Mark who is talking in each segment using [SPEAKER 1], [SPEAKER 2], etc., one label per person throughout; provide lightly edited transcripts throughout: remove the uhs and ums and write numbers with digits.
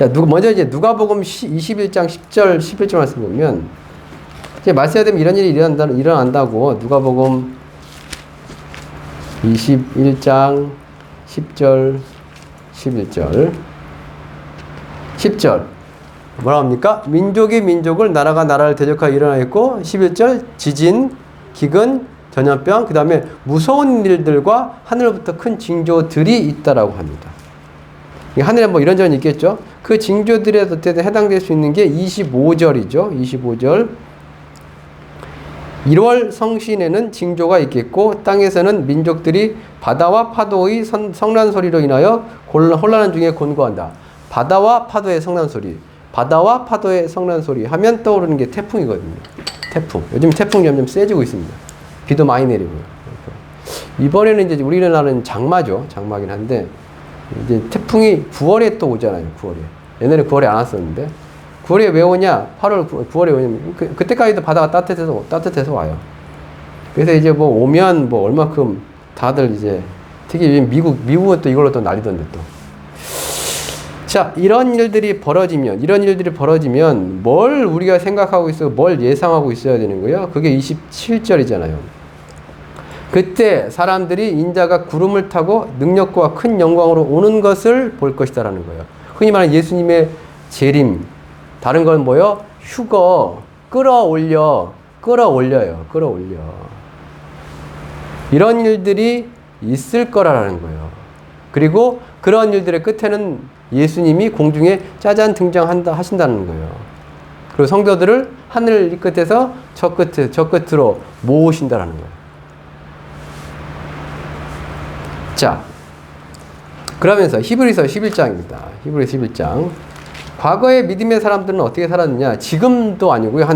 [SPEAKER 1] 자, 먼저 이제 누가복음 21장 10절, 11절 말씀 보면, 이제 말세가 되면 이런 일이 일어난다고, 누가복음 21장 10절, 11절. 10절. 뭐라 합니까? 민족이 민족을, 나라가 나라를 대적하여 일어나겠고, 11절, 지진, 기근, 전염병, 그 다음에 무서운 일들과 하늘로부터 큰 징조들이 있다라고 합니다. 하늘에 뭐 이런저런 있겠죠? 그 징조들에 해당될 수 있는 게 25절이죠. 25절. 1월 성신에는 징조가 있겠고, 땅에서는 민족들이 바다와 파도의 성난 소리로 인하여 혼란한 중에 곤고한다. 바다와 파도의 성난 소리. 바다와 파도의 성난 소리 하면 떠오르는 게 태풍이거든요. 태풍. 요즘 태풍이 점점 세지고 있습니다. 비도 많이 내리고요. 이번에는 이제 우리나라는 장마죠. 장마긴 한데, 이제 태풍이 9월에 또 오잖아요. 9월에. 옛날에 9월에 안 왔었는데, 9월에 왜 오냐? 8월, 9월에 오냐면, 그때까지도 바다가 따뜻해서 와요. 그래서 이제 뭐 오면 뭐 얼마큼 다들 이제, 특히 미국은 또 이걸로 또 난리던데 또. 자, 이런 일들이 벌어지면 뭘 우리가 생각하고 있어, 뭘 예상하고 있어야 되는 거예요? 그게 27절이잖아요. 그때 사람들이 인자가 구름을 타고 능력과 큰 영광으로 오는 것을 볼 것이다라는 거예요. 흔히 말하는 예수님의 재림. 다른 건 뭐요? 휴거, 끌어올려요. 이런 일들이 있을 거라는 거예요. 그리고 그런 일들의 끝에는 예수님이 공중에 짜잔 하신다는 거예요. 그리고 성도들을 하늘 이 끝에서 저 끝으로 모으신다는 거예요. 자, 그러면서 히브리서 11장입니다. 히브리서 11장. 과거의 믿음의 사람들은 어떻게 살았느냐? 지금도 아니고요.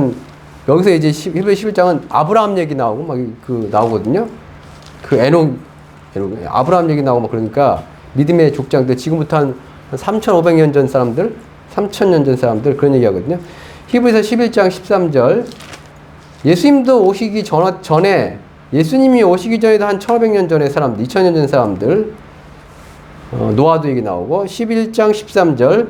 [SPEAKER 1] 여기서 이제 히브리서 11장은 아브라함 얘기 나오고 막 나오거든요. 아브라함 얘기 나오고 막 그러니까 믿음의 족장들, 지금부터 한 3,500년 전 사람들, 3,000년 전 사람들, 그런 얘기 하거든요. 히브리서 11장 13절. 예수님도 오시기 전에, 예수님이 오시기 전에도 한 1,500년 전의 사람들, 2,000년 전 사람들, 노아도 얘기 나오고, 11장 13절.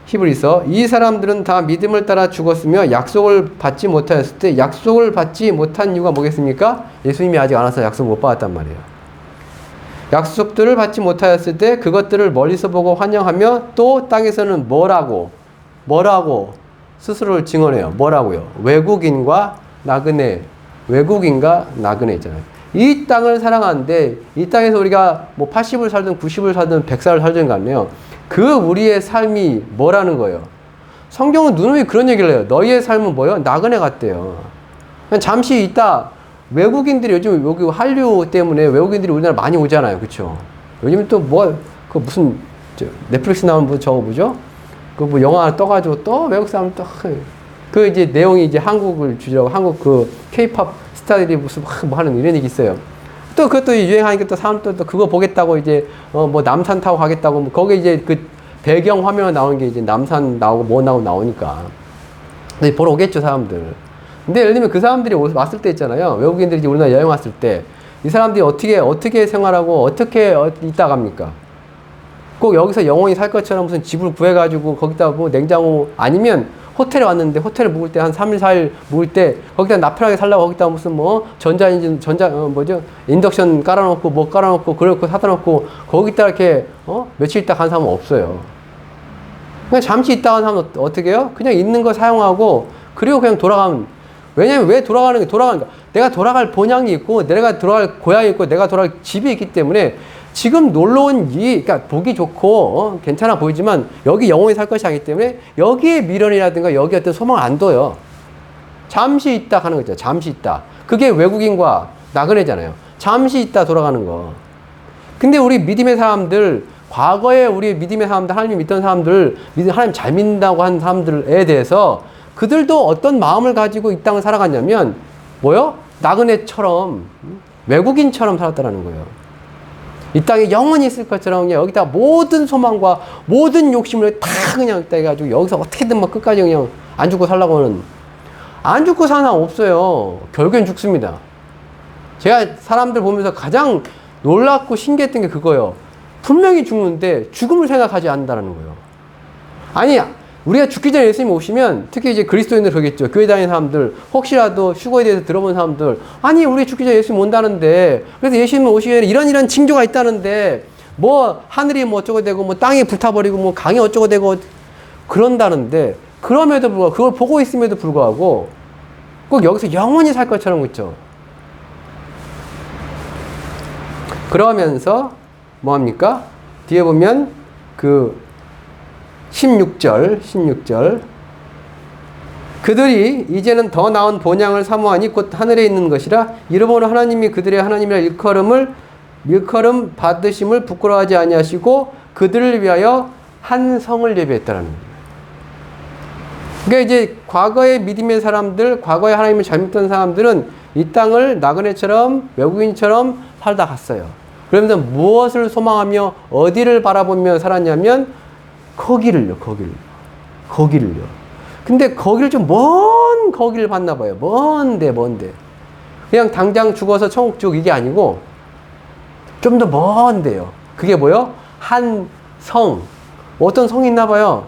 [SPEAKER 1] 히브리서. 이 사람들은 다 믿음을 따라 죽었으며 약속을 받지 못하였을 때, 약속을 받지 못한 이유가 뭐겠습니까? 예수님이 아직 안 와서 약속을 못 받았단 말이에요. 약속들을 받지 못하였을 때 그것들을 멀리서 보고 환영하며 또 땅에서는 뭐라고 스스로를 증언해요. 뭐라고요? 외국인과 나그네 있잖아요. 이 땅을 사랑하는데 이 땅에서 우리가 뭐 80을 살든 90을 살든 100살을 살든 간에요. 그 우리의 삶이 뭐라는 거예요? 성경은 누누이 그런 얘기를 해요. 너희의 삶은 뭐예요? 나그네 같대요. 그냥 잠시 있다. 외국인들이 요즘 여기 한류 때문에 외국인들이 우리나라 많이 오잖아요. 그쵸? 요즘 또 무슨, 넷플릭스 나오는 저거 뭐죠? 뭐 영화 하나 떠가지고 또 외국 사람 이제 내용이 이제 한국을 주제라고 한국 케이팝 스타들이 무슨 뭐 하는 이런 얘기 있어요. 또 그것도 유행하니까 또 사람들 또 그거 보겠다고 이제, 뭐 남산 타고 가겠다고, 뭐 거기 이제 그 배경 화면에 나오는 게 이제 남산 나오고 뭐 나오니까. 근데 보러 오겠죠, 사람들. 근데 예를 들면 그 사람들이 왔을 때 있잖아요. 외국인들이 이제 우리나라 여행 왔을 때 이 사람들이 어떻게 생활하고 어떻게 있다 갑니까? 꼭 여기서 영원히 살 것처럼 무슨 집을 구해가지고 거기다 뭐 냉장고 아니면 호텔에 왔는데 호텔을 묵을 때 한 3일, 4일 묵을 때 거기다 나편하게 살라고 거기다 무슨 뭐 인덕션 깔아놓고 뭐 깔아놓고 그렇고 사다 놓고 거기다 이렇게 며칠 있다 간 사람은 없어요. 그냥 잠시 있다 간 사람은 어떻게 해요? 그냥 있는 거 사용하고 그리고 그냥 돌아가면 왜냐면 왜 돌아가니까 내가 돌아갈 본향이 있고 내가 돌아갈 고향이 있고 내가 돌아갈 집이 있기 때문에 지금 놀러 온 그러니까 보기 좋고 괜찮아 보이지만 여기 영원히 살 것이 아니기 때문에 여기에 미련이라든가 여기 어떤 소망을 안 둬요. 잠시 있다 가는 거죠. 잠시 있다. 그게 외국인과 나그네잖아요. 잠시 있다 돌아가는 거. 근데 우리 믿음의 사람들, 과거에 우리 믿음의 사람들, 하나님 믿던 사람들, 하나님 잘 믿는다고 한 사람들에 대해서 그들도 어떤 마음을 가지고 이 땅을 살아갔냐면 뭐요? 나그네처럼 외국인처럼 살았다는 거예요. 이 땅에 영원히 있을 것처럼 그냥 여기다 모든 소망과 모든 욕심을 다 그냥 해가지고 여기서 어떻게든 막 끝까지 그냥 안 죽고 살라고 하는, 안 죽고 사는 사람 없어요. 결국엔 죽습니다. 제가 사람들 보면서 가장 놀랍고 신기했던 게 그거예요. 분명히 죽는데 죽음을 생각하지 않는다는 거예요. 아니, 우리가 죽기 전에 예수님 오시면, 특히 이제 그리스도인들 그러겠죠. 교회 다니는 사람들, 혹시라도 휴거에 대해서 들어본 사람들, 아니, 우리 죽기 전에 예수님 온다는데, 그래서 예수님 오시기 전에 이런 징조가 있다는데, 뭐, 하늘이 뭐 어쩌고 되고, 뭐, 땅이 불타버리고, 뭐, 강이 어쩌고 되고, 그런다는데, 그럼에도 불구하고, 그걸 보고 있음에도 불구하고, 꼭 여기서 영원히 살 것처럼, 그렇죠? 그러면서, 뭐합니까? 뒤에 보면, 16절. 그들이 이제는 더 나은 본향을 사모하니 곧 하늘에 있는 것이라 이러므로 하나님이 그들의 하나님이라 일컬음 받으심을 부끄러워하지 아니하시고 그들을 위하여 한 성을 예비했다라는 거예요. 그러니까 이제 과거의 믿음의 사람들, 과거에 하나님을 잘 믿던 사람들은 이 땅을 나그네처럼 외국인처럼 살다 갔어요. 그러면서 무엇을 소망하며 어디를 바라보며 살았냐면 거기를요. 근데 거기를 좀 먼 거기를 봤나 봐요. 먼데. 그냥 당장 죽어서 천국 쪽 이게 아니고 좀 더 먼데요. 그게 뭐요? 한 성. 어떤 성이 있나 봐요.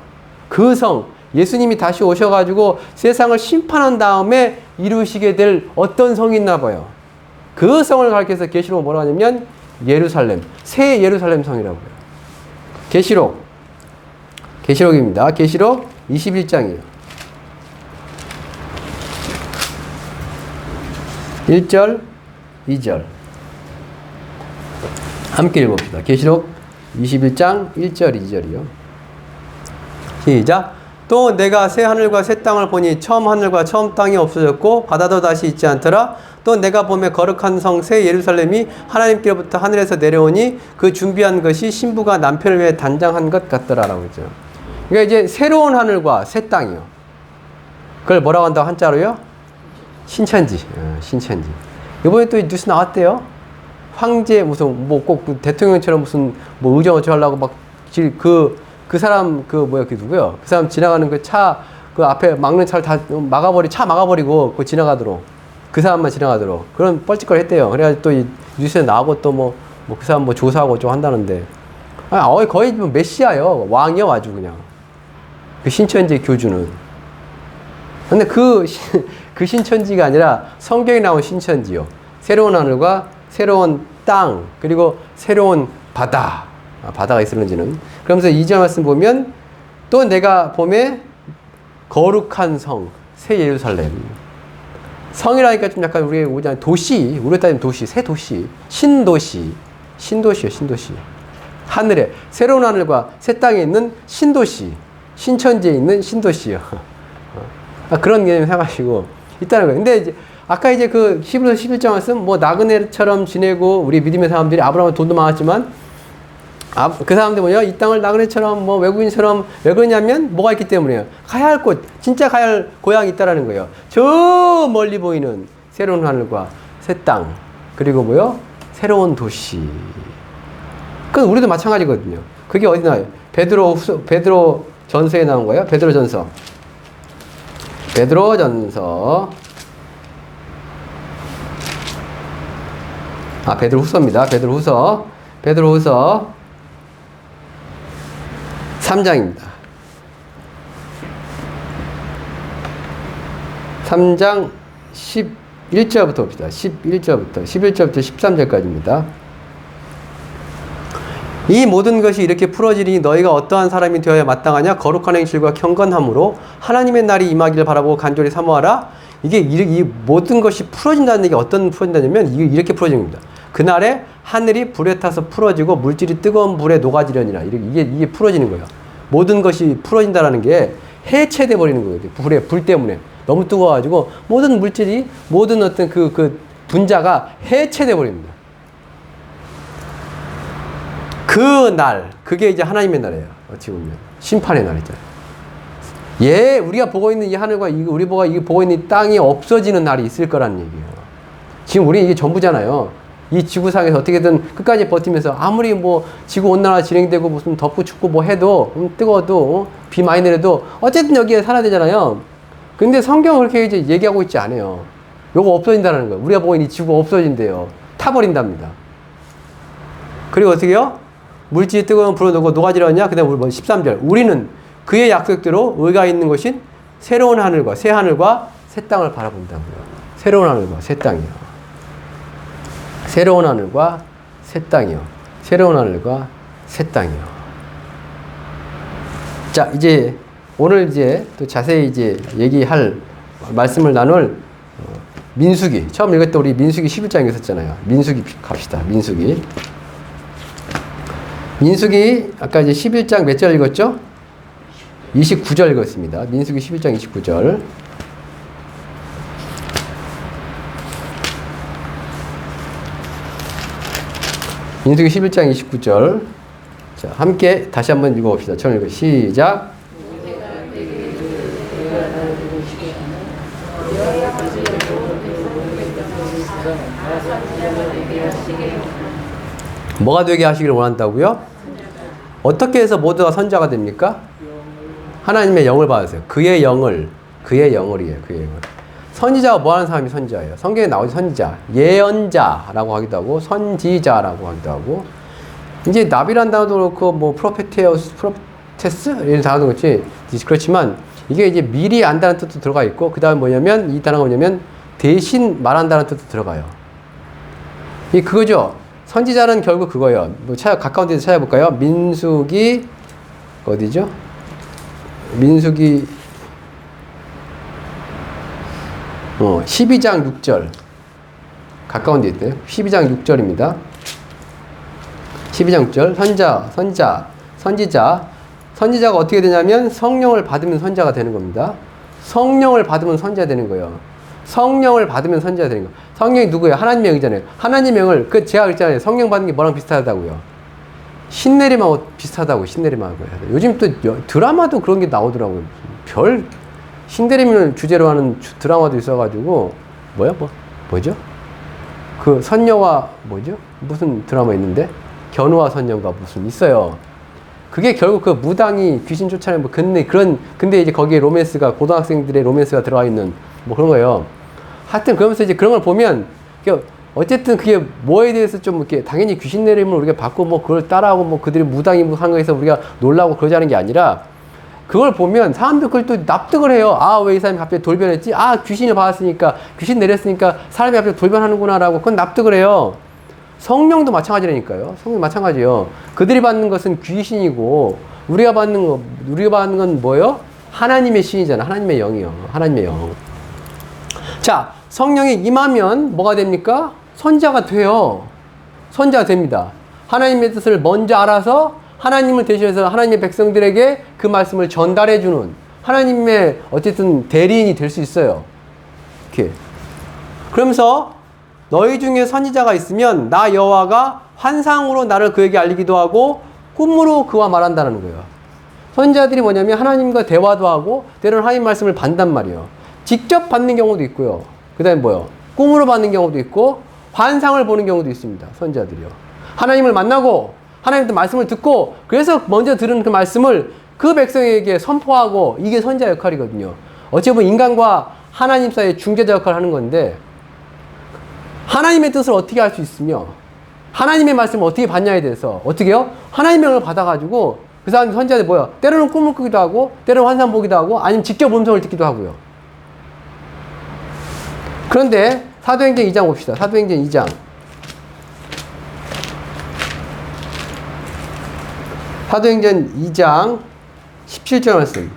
[SPEAKER 1] 그 성. 예수님이 다시 오셔가지고 세상을 심판한 다음에 이루시게 될 어떤 성이 있나 봐요. 그 성을 가리켜서 계시록 뭐라 하냐면 예루살렘. 새 예루살렘 성이라고 해요. 계시록입니다. 계시록 21장이에요. 1절, 2절. 함께 읽어봅시다. 계시록 21장 1절, 2절이요. 시작. 또 내가 새 하늘과 새 땅을 보니 처음 하늘과 처음 땅이 없어졌고 바다도 다시 있지 않더라. 또 내가 보매 거룩한 성 새 예루살렘이 하나님께로부터 하늘에서 내려오니 그 준비한 것이 신부가 남편을 위해 단장한 것 같더라라고 했죠. 그러니까 이제 새로운 하늘과 새 땅이요. 그걸 뭐라고 한다고 한자로요? 신천지. 이번에 또 뉴스 나왔대요. 황제 무슨 뭐 꼭 대통령처럼 무슨 뭐 의정 어쩌고 하려고 막 그 사람 그 누구요? 그 사람 지나가는 그 차 그 앞에 막는 차를 다 막아버리고 그 지나가도록 그 사람만 지나가도록 그런 뻘짓거리 했대요. 그래가지고 또 이 뉴스에 나오고 또 뭐 그 사람 뭐 조사하고 좀 한다는데 거의 뭐 메시아요. 왕이요 아주 그냥. 그 신천지 교주는. 근데 그 신천지가 아니라 성경에 나온 신천지요. 새로운 하늘과 새로운 땅, 그리고 새로운 바다. 바다가 있을는지는. 그러면서 2절 말씀 보면 또 내가 봄에 거룩한 성, 새 예루살렘. 성이라니까 좀 약간 우리가 도시, 우리가 따지면 도시, 새 도시, 신도시요, 신도시. 하늘에, 새로운 하늘과 새 땅에 있는 신도시. 신천지에 있는 신도시요. 그런 개념 생각하시고 있다는 거예요. 근데 이제 아까 이제 그 히브리서 11장 말씀 뭐 나그네처럼 지내고 우리 믿음의 사람들이 아브라함은 돈도 많았지만 그 사람들 뭐냐 이 땅을 나그네처럼 뭐 외국인처럼 왜 그러냐면 뭐가 있기 때문이에요. 가야 할 곳, 진짜 가야 할 고향이 있다라는 거예요. 저 멀리 보이는 새로운 하늘과 새 땅 그리고 뭐요 새로운 도시. 그 우리도 마찬가지거든요. 그게 어디 나와요? 베드로 전서에 나온 거예요. 베드로전서. 베드로후서입니다. 베드로후서 3장입니다. 3장 11절부터 봅시다. 11절부터 13절까지입니다. 이 모든 것이 이렇게 풀어지니 너희가 어떠한 사람이 되어야 마땅하냐? 거룩한 행실과 경건함으로 하나님의 날이 임하기를 바라보고 간절히 사모하라. 이 모든 것이 풀어진다는 얘기 어떤 풀어진다냐면 이렇게 풀어지는 겁니다. 그날에 하늘이 불에 타서 풀어지고 물질이 뜨거운 불에 녹아지려니라. 이게 풀어지는 거예요. 모든 것이 풀어진다는 게 해체돼 버리는 거예요. 불 때문에 너무 뜨거워가지고 모든 물질이 모든 어떤 그 분자가 해체돼 버립니다. 그 날, 그게 이제 하나님의 날이에요. 어찌 보면 심판의 날이죠. 우리가 보고 있는 이 하늘과 우리가 보고 있는 이 땅이 없어지는 날이 있을 거라는 얘기예요. 지금 우리 이게 전부잖아요. 이 지구상에서 어떻게든 끝까지 버티면서 아무리 뭐 지구 온난화 진행되고 무슨 덥고 춥고 뭐 해도 뜨거워도 비 많이 내려도 어쨌든 여기에 살아야 되잖아요. 근데 성경은 그렇게 이제 얘기하고 있지 않아요. 요거 없어진다는 거예요. 우리가 보고 있는 이 지구가 없어진대요. 타버린답니다. 그리고 어떻게 해요? 물질이 뜨거운 불을 놓고 녹아지려냐? 그 다음에 13절. 우리는 그의 약속대로 의가 있는 것인 새로운 하늘과 새 하늘과 새 땅을 바라본다고요. 새로운 하늘과 새 땅이요. 새로운 하늘과 새 땅이요. 새로운 하늘과 새 땅이요. 자, 이제 오늘 이제 또 자세히 이제 얘기할 말씀을 나눌 민수기. 처음 읽을 때 우리 민수기 11장 읽었잖아요. 민수기 갑시다. 민수기. 민수기 아까 이제 11장 몇 절 읽었죠? 29절 읽었습니다. 민수기 11장 29절. 민수기 11장 29절. 자, 함께 다시 한번 읽어봅시다. 처음 읽어. 시작. 뭐가 되게 하시기를 원한다고요? 어떻게 해서 모두가 선자가 됩니까? 하나님의 영을 받으세요. 그의 영을이에요. 그의 영을. 선지자가 뭐 하는 사람이 선지자예요? 성경에 나오죠. 선지자. 예언자라고 하기도 하고 선지자라고 하기도 하고 이제 나비란 단어도 그렇고 뭐 프로페테스 이런 단어도 그렇지. 그렇지만 이게 이제 미리 안다는 뜻도 들어가 있고 그 다음에 뭐냐면 이 단어가 뭐냐면 대신 말한다는 뜻도 들어가요. 이 그거죠. 선지자는 결국 그거예요. 뭐 가까운 데서 찾아볼까요? 민수기 어디죠? 민수기 12장 6절 가까운 데 있대요. 12장 6절입니다. 12장 6절 선지자가 어떻게 되냐면 성령을 받으면 선지자가 되는 겁니다. 성령을 받으면 선지자 되는 거예요. 성령을 받으면 선지자 되는 거. 성령이 누구예요? 하나님의 영이잖아요. 하나님의 영을 제가 그랬잖아요. 성령 받는 게 뭐랑 비슷하다고요? 신내림하고 비슷하다고. 신내림하고. 요즘 또 드라마도 그런 게 나오더라고요. 별 신내림을 주제로 하는 드라마도 있어가지고 뭐죠? 그 선녀와 뭐죠? 무슨 드라마 있는데 견우와 선녀가 무슨 있어요. 그게 결국 그 무당이 귀신 쫓아내는 뭐 근데 이제 거기에 로맨스가 고등학생들의 로맨스가 들어가 있는 뭐 그런 거예요. 하여튼 그러면서 이제 그런 걸 보면 어쨌든 그게 뭐에 대해서 좀 이렇게 당연히 귀신 내림을 우리가 받고 뭐 그걸 따라하고 뭐 그들이 무당이 뭐 하는 거에서 우리가 놀라고 그러자는 게 아니라 그걸 보면 사람들 그걸 또 납득을 해요. 아, 왜 이 사람이 갑자기 돌변했지? 아, 귀신을 받았으니까 귀신 내렸으니까 사람이 갑자기 돌변하는구나라고 그건 납득을 해요. 성령도 마찬가지라니까요. 성령 마찬가지예요. 그들이 받는 것은 귀신이고 우리가 받는 건 뭐예요? 하나님의 신이잖아. 하나님의 영이요. 하나님의 영. 자, 성령이 임하면 뭐가 됩니까? 선지자가 돼요. 선지자가 됩니다. 하나님의 뜻을 먼저 알아서 하나님을 대신해서 하나님의 백성들에게 그 말씀을 전달해주는 하나님의 어쨌든 대리인이 될 수 있어요. 이렇게. 그러면서 너희 중에 선지자가 있으면 나 여호와가 환상으로 나를 그에게 알리기도 하고 꿈으로 그와 말한다는 거예요. 선지자들이 뭐냐면 하나님과 대화도 하고 때로는 하나님 말씀을 받단 말이에요. 직접 받는 경우도 있고요. 그 다음에 뭐요? 꿈으로 받는 경우도 있고 환상을 보는 경우도 있습니다. 선지자들이요. 하나님을 만나고 하나님의 말씀을 듣고 그래서 먼저 들은 그 말씀을 그 백성에게 선포하고 이게 선지자 역할이거든요. 어찌 보면 인간과 하나님 사이의 중재자 역할을 하는 건데 하나님의 뜻을 어떻게 알 수 있으며 하나님의 말씀을 어떻게 받냐에 대해서 어떻게 해요? 하나님의 영을 받아가지고 그 사람 선지자들 뭐야? 때로는 꿈을 꾸기도 하고 때로는 환상 보기도 하고 아니면 직접 음성을 듣기도 하고요. 그런데 사도행전 2장 봅시다. 사도행전 2장. 사도행전 2장 17절 말씀.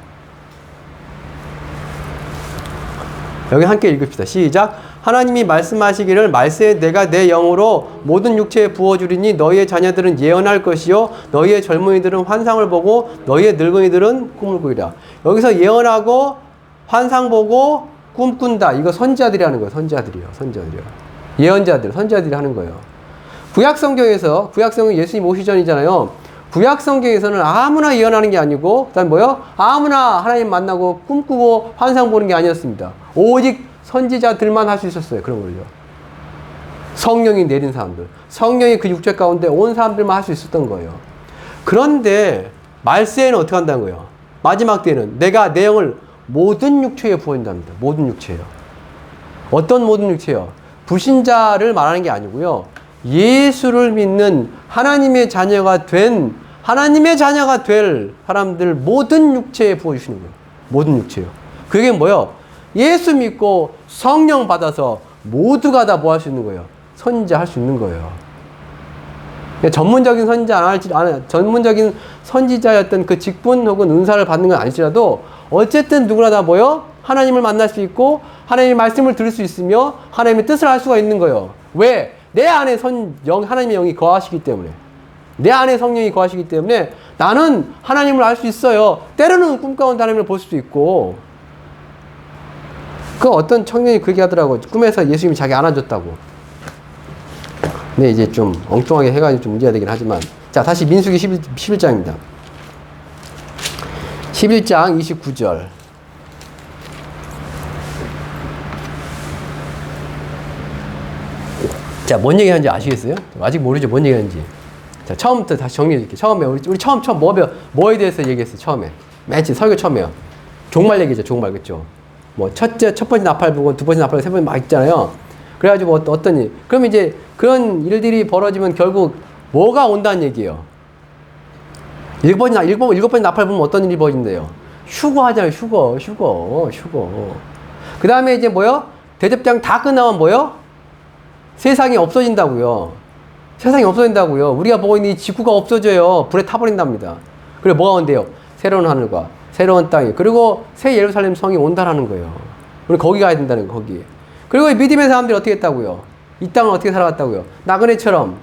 [SPEAKER 1] 여기 함께 읽읍시다. 시작. 하나님이 말씀하시기를 말세에 내가 내 영으로 모든 육체에 부어주리니 너희의 자녀들은 예언할 것이요 너희의 젊은이들은 환상을 보고 너희의 늙은이들은 꿈을 꾸리라. 여기서 예언하고 환상 보고 꿈 꾼다. 이거 선지자들이 하는 거예요. 선지자들이요. 예언자들, 선지자들이 하는 거예요. 구약성경 예수님 오시 전이잖아요. 구약성경에서는 아무나 예언하는 게 아니고 그다음 뭐요? 아무나 하나님 만나고 꿈꾸고 환상 보는 게 아니었습니다. 오직 선지자들만 할 수 있었어요. 그런 걸요. 성령이 내린 사람들. 성령이 그 육체 가운데 온 사람들만 할 수 있었던 거예요. 그런데 말세에는 어떻게 한다는 거예요? 마지막 때는 내가 내 영을 모든 육체에 부어준답니다. 모든 육체요. 어떤 모든 육체요? 불신자를 말하는 게 아니고요. 예수를 믿는 하나님의 자녀가 된 하나님의 자녀가 될 사람들 모든 육체에 부어주시는 거예요. 모든 육체요. 그게 뭐요? 예수 믿고 성령 받아서 모두가 다 뭐 할 수 있는 거예요? 선지자할 수 있는 거예요. 전문적인 선지자 전문적인 선지자였던 그 직분 혹은 은사를 받는 건 아니지라도 어쨌든 누구나 다 뭐요? 하나님을 만날 수 있고 하나님의 말씀을 들을 수 있으며 하나님의 뜻을 할 수가 있는 거예요. 왜? 내 안에 하나님의 영이 거하시기 때문에. 내 안에 성령이 거하시기 때문에 나는 하나님을 알 수 있어요. 때로는 꿈 가운데 하나님을 볼 수도 있고. 그 어떤 청년이 그렇게 하더라고. 꿈에서 예수님이 자기 안아줬다고. 근데 이제 좀 엉뚱하게 해가지고 좀 문제가 되긴 하지만. 자, 다시 민수기 11장입니다. 11장 29절. 자, 뭔 얘기 하는지 아시겠어요? 아직 모르죠, 뭔 얘기 하는지. 자, 처음부터 다시 정리해 드릴게요. 처음에, 우리 처음 뭐에 대해서 얘기했어요, 처음에. 맨 처음, 설교 처음에요. 종말 얘기죠, 종말, 그쵸? 뭐, 첫 번째 나팔부고, 두 번째 나팔부고, 세 번째 막 있잖아요. 그래가지고 뭐 어떤 일. 그럼 이제 그런 일들이 벌어지면 결국 뭐가 온다는 얘기예요? 일곱 번째 나팔 부면 어떤 일이 벌어진대요? 휴거하잖아요, 휴거. 그 다음에 이제 뭐요? 대접장 다 끝나면 뭐요? 세상이 없어진다고요. 우리가 보고 있는 이 지구가 없어져요. 불에 타버린답니다. 그리고 뭐가 온대요? 새로운 하늘과 새로운 땅이. 그리고 새 예루살렘 성이 온다라는 거예요. 우리 거기 가야 된다는 거, 거기. 그리고 믿음의 사람들이 어떻게 했다고요? 이 땅을 어떻게 살아갔다고요? 나그네처럼,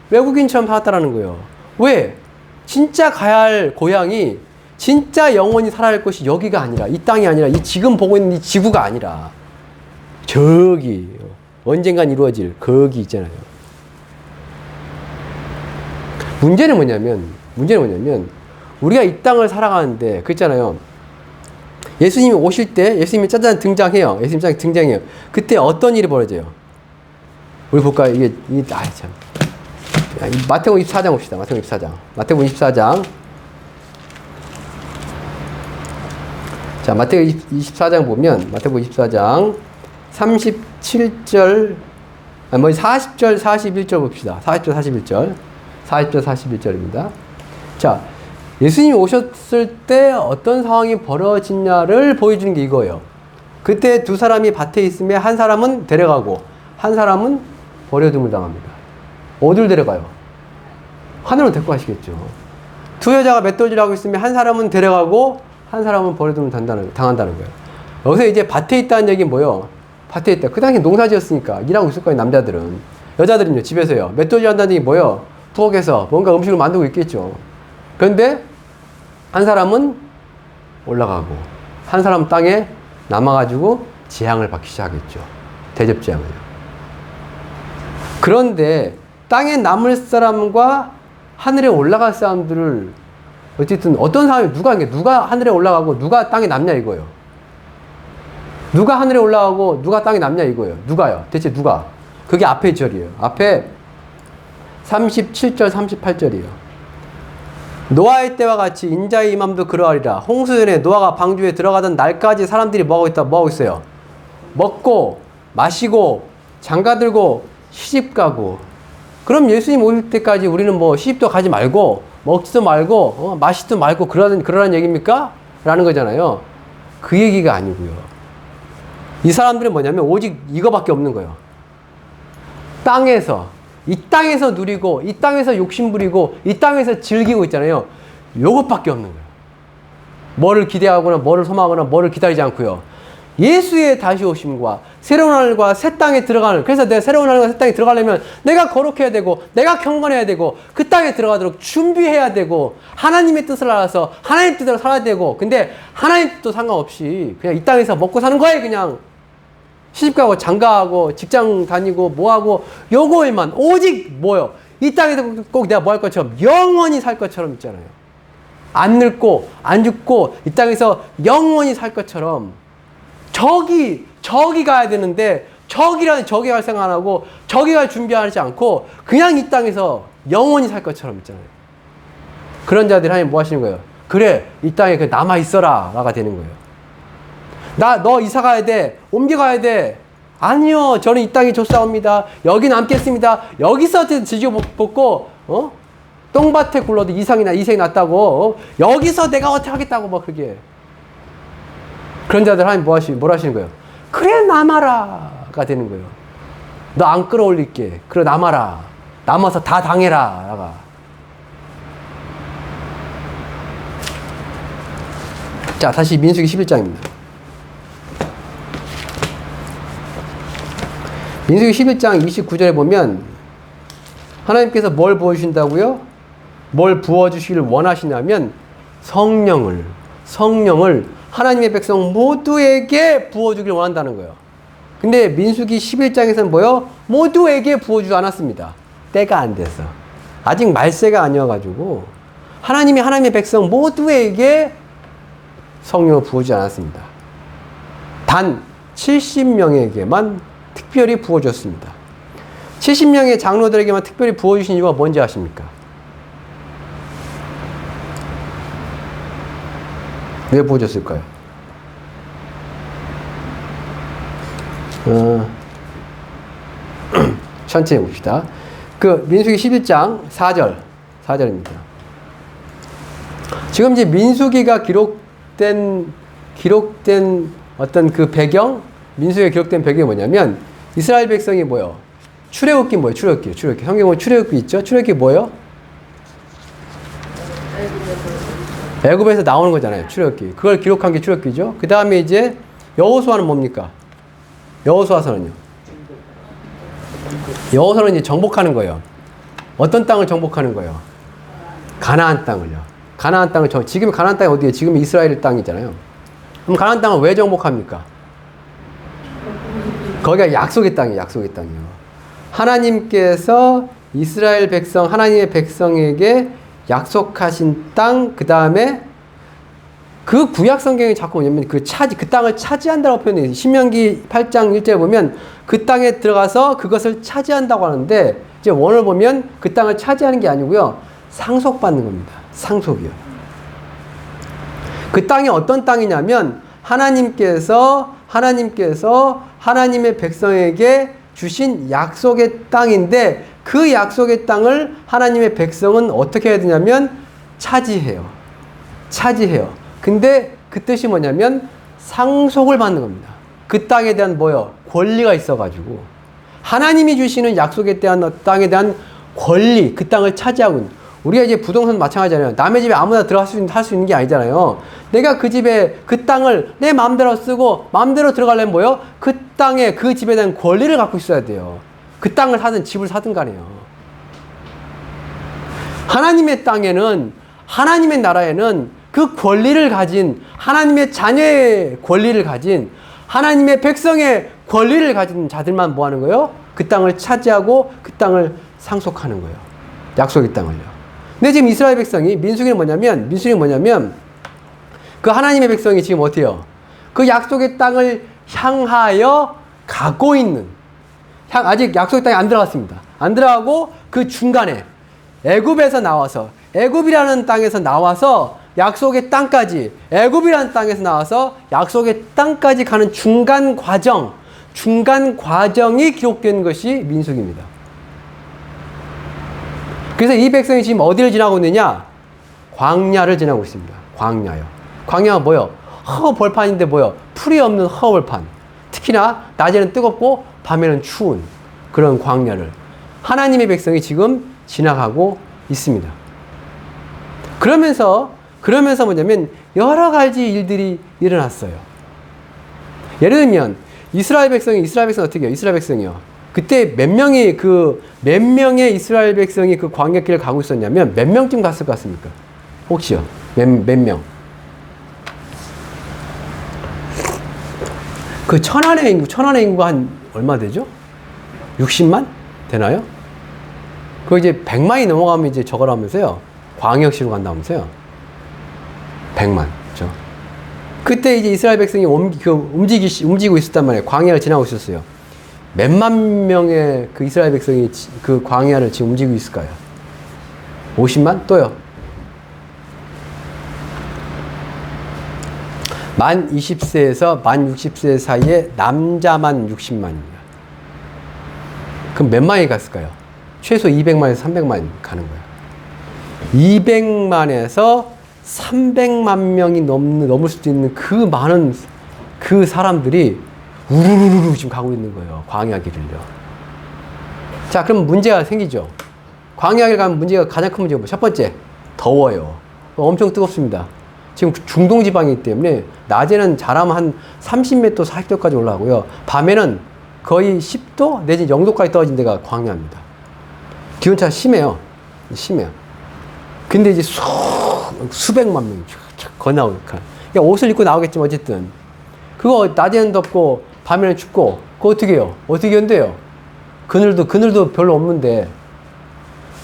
[SPEAKER 1] 외국인처럼 살았다라는 거예요. 왜? 진짜 가야 할 고향이, 진짜 영원히 살아야 할 곳이 여기가 아니라, 이 땅이 아니라, 이 지금 보고 있는 이 지구가 아니라, 저기, 언젠간 이루어질 거기 있잖아요. 문제는 뭐냐면 우리가 이 땅을 살아가는데 그랬잖아요. 예수님이 오실 때 예수님이 짜잔 등장해요. 그때 어떤 일이 벌어져요? 우리 볼까요? 이게 참. 마태복음 24장 봅시다. 마태복음 24장. 자, 마태복음 24장 보면 마태복음 24장 37절 40절 41절 봅시다. 40절 41절입니다. 자, 예수님이 오셨을 때 어떤 상황이 벌어지냐를 보여주는 게 이거예요. 그때 두 사람이 밭에 있으면 한 사람은 데려가고 한 사람은 버려둠을 당합니다. 어디를 데려가요? 하늘로 데리고 가시겠죠. 두 여자가 맷돌질을 하고 있으면 한 사람은 데려가고 한 사람은 버려둠을 당한다는 거예요. 여기서 이제 밭에 있다는 얘기는 뭐예요? 밭에 있다. 그 당시 농사 지었으니까 일하고 있을 거예요, 남자들은. 여자들은요, 집에서요. 맷돌질 한다는 얘기 뭐예요? 부엌에서 뭔가 음식을 만들고 있겠죠. 그런데 한 사람은 올라가고 한 사람은 땅에 남아가지고 재앙을 받기 시작했죠. 대접재앙을요. 그런데 땅에 남을 사람과 하늘에 올라갈 사람들을 어쨌든 어떤 사람이 누가 하늘에 올라가고 누가 땅에 남냐 이거예요. 누가 하늘에 올라가고 누가 땅에 남냐 이거예요. 누가요? 대체 누가? 그게 앞에 절이에요. 앞에 37절 38절이에요. 노아의 때와 같이 인자의 임함도 그러하리라. 홍수전에 노아가 방주에 들어가던 날까지 사람들이 뭐하고 있어요? 먹고 마시고 장가들고 시집가고. 그럼 예수님 오실 때까지 우리는 뭐 시집도 가지 말고 먹지도 말고 마시지도 말고 그러라는 얘기입니까? 라는 거잖아요. 그 얘기가 아니고요. 이 사람들은 뭐냐면 오직 이거밖에 없는 거예요. 이 땅에서 누리고 이 땅에서 욕심부리고 이 땅에서 즐기고 있잖아요. 요것밖에 없는 거예요. 뭐를 기대하거나 뭐를 소망하거나 뭐를 기다리지 않고요. 예수의 다시 오심과 새로운 하늘과 새 땅에 들어가는, 그래서 내가 새로운 하늘과 새 땅에 들어가려면 내가 거룩해야 되고 내가 경건해야 되고 그 땅에 들어가도록 준비해야 되고 하나님의 뜻을 알아서 하나님 뜻대로 살아야 되고, 근데 하나님 뜻도 상관없이 그냥 이 땅에서 먹고 사는 거예요. 그냥 시집가고 장가하고 직장 다니고 뭐하고 요거에만 오직 뭐요? 이 땅에서 꼭 내가 뭐 할 것처럼 영원히 살 것처럼 있잖아요. 안 늙고 안 죽고 이 땅에서 영원히 살 것처럼 저기 가야 되는데 저기 갈 생각 안 하고 저기 갈 준비하지 않고 그냥 이 땅에서 영원히 살 것처럼 있잖아요. 그런 자들이 하나님 뭐 하시는 거예요? 그래, 이 땅에 남아 있어라 라가 되는 거예요. 너 이사 가야 돼. 옮겨가야 돼. 아니요. 저는 이 땅에 좋사옵니다. 여기 남겠습니다. 여기서 지지고 볶고, 똥밭에 굴러도 이생이 났다고. 여기서 내가 어떻게 하겠다고 막 그러게. 그런 자들 하나님 뭘 하시는 거예요? 그래, 남아라가 되는 거예요. 너 안 끌어올릴게. 그래, 남아라. 남아서 다 당해라. 자, 다시 민수기 11장입니다. 민수기 11장 29절에 보면 하나님께서 뭘 부어주신다고요? 뭘 부어주시기를 원하시냐면 성령을 하나님의 백성 모두에게 부어주기를 원한다는 거예요. 근데 민수기 11장에서는 뭐요? 모두에게 부어주지 않았습니다. 때가 안 돼서. 아직 말세가 아니어가지고 하나님의 백성 모두에게 성령을 부어주지 않았습니다. 단 70명에게만 특별히 부어줬습니다. 70명의 장로들에게만 특별히 부어주신 이유가 뭔지 아십니까? 왜 부어줬을까요? 천천히 봅시다. 그 민수기 11장 4절입니다. 지금 이제 민수기가 기록된 어떤 그 배경, 민수기가 기록된 배경이 뭐냐면 이스라엘 백성이 뭐요? 출애굽기 뭐예요? 출애굽기. 성경에 보면 출애굽기 있죠? 출애굽기 뭐예요? 애굽에서 나오는 거잖아요. 출애굽기. 그걸 기록한 게 출애굽기죠. 그 다음에 이제 여호수아는 뭡니까? 여호수아서는요. 여호수아는 이제 정복하는 거예요. 어떤 땅을 정복하는 거예요? 가나안 땅을요. 가나안 땅을 지금 가나안 땅이 어디예요? 지금 이스라엘 땅이잖아요. 그럼 가나안 땅을 왜 정복합니까? 거기가 약속의 땅이에요. 약속의 땅이요. 하나님께서 이스라엘 백성, 하나님의 백성에게 약속하신 땅, 그 다음에 그 구약 성경이 자꾸 뭐냐면 그 땅을 차지한다고 표현해요. 신명기 8장 1절에 보면 그 땅에 들어가서 그것을 차지한다고 하는데 이제 원을 보면 그 땅을 차지하는 게 아니고요. 상속받는 겁니다. 상속이요. 그 땅이 어떤 땅이냐면 하나님께서 하나님의 백성에게 주신 약속의 땅인데 그 약속의 땅을 하나님의 백성은 어떻게 해야 되냐면 차지해요. 근데 그 뜻이 뭐냐면 상속을 받는 겁니다. 그 땅에 대한 뭐요? 권리가 있어가지고 하나님이 주시는 약속에 대한 땅에 대한 권리, 그 땅을 차지하고 있는. 우리가 이제 부동산 마찬가지잖아요. 남의 집에 아무나 들어갈 할 수 있는 게 아니잖아요. 내가 그 집에 그 땅을 내 마음대로 쓰고 마음대로 들어가려면 뭐요? 그 땅에 그 집에 대한 권리를 갖고 있어야 돼요. 그 땅을 사든 집을 사든 간에요. 하나님의 땅에는, 하나님의 나라에는 그 권리를 가진, 하나님의 자녀의 권리를 가진, 하나님의 백성의 권리를 가진 자들만 뭐 하는 거예요? 그 땅을 차지하고 그 땅을 상속하는 거예요. 약속의 땅을요. 근데 지금 이스라엘 백성이, 민수기는 뭐냐면 그 하나님의 백성이 지금 어때요? 그 약속의 땅을 향하여 가고 있는, 아직 약속의 땅에 안 들어갔습니다. 안 들어가고 그 중간에 애굽에서 나와서, 애굽이라는 땅에서 나와서 약속의 땅까지, 애굽이라는 땅에서 나와서 약속의 땅까지 가는 중간 과정이 기록된 것이 민수기입니다. 그래서 이 백성이 지금 어디를 지나고 있느냐? 광야를 지나고 있습니다. 광야요. 광야가 뭐요? 허벌판인데 뭐요? 풀이 없는 허벌판. 특히나 낮에는 뜨겁고 밤에는 추운 그런 광야를 하나님의 백성이 지금 지나가고 있습니다. 그러면서 뭐냐면 여러 가지 일들이 일어났어요. 예를 들면 이스라엘 백성이 어떻게 해요? 이스라엘 백성이요. 그때 몇 명의 이스라엘 백성이 그 광야길을 가고 있었냐면 몇 명쯤 갔을 것 같습니까? 혹시요? 몇 명? 그 천안의 인구가 한 얼마 되죠? 60만? 되나요? 그거 이제 100만이 넘어가면 이제 저거라면서요. 광역시로 간다면서요. 100만. 그죠? 그때 이제 이스라엘 백성이 움직이고 있었단 말이에요. 광야를 지나고 있었어요. 몇만 명의 그 이스라엘 백성이 그 광야를 지금 움직이고 있을까요? 50만? 또요? 만 20세에서 만 60세 사이에 남자만 60만입니다. 그럼 몇 만이 갔을까요? 최소 200만에서 300만 가는 거예요. 200만에서 300만 명이 넘을 수도 있는 그 많은 그 사람들이 우르르르 지금 가고 있는 거예요. 광야 길을요. 자, 그럼 문제가 생기죠. 광야 길 가면 문제가 가장 큰 문제가 첫 번째, 더워요. 엄청 뜨겁습니다. 지금 중동 지방이기 때문에 낮에는 잘하면 한 30몇 도, 40도까지 올라가고요. 밤에는 거의 10도 내지 0도까지 떨어진 데가 광야입니다. 기온차가 심해요. 심해요. 근데 이제 수백만 명이 건너오니까. 그러니까 옷을 입고 나오겠지만 어쨌든. 그거 낮에는 덥고 밤에는 춥고 그거 어떻게 해요? 어떻게 견뎌요? 그늘도 별로 없는데.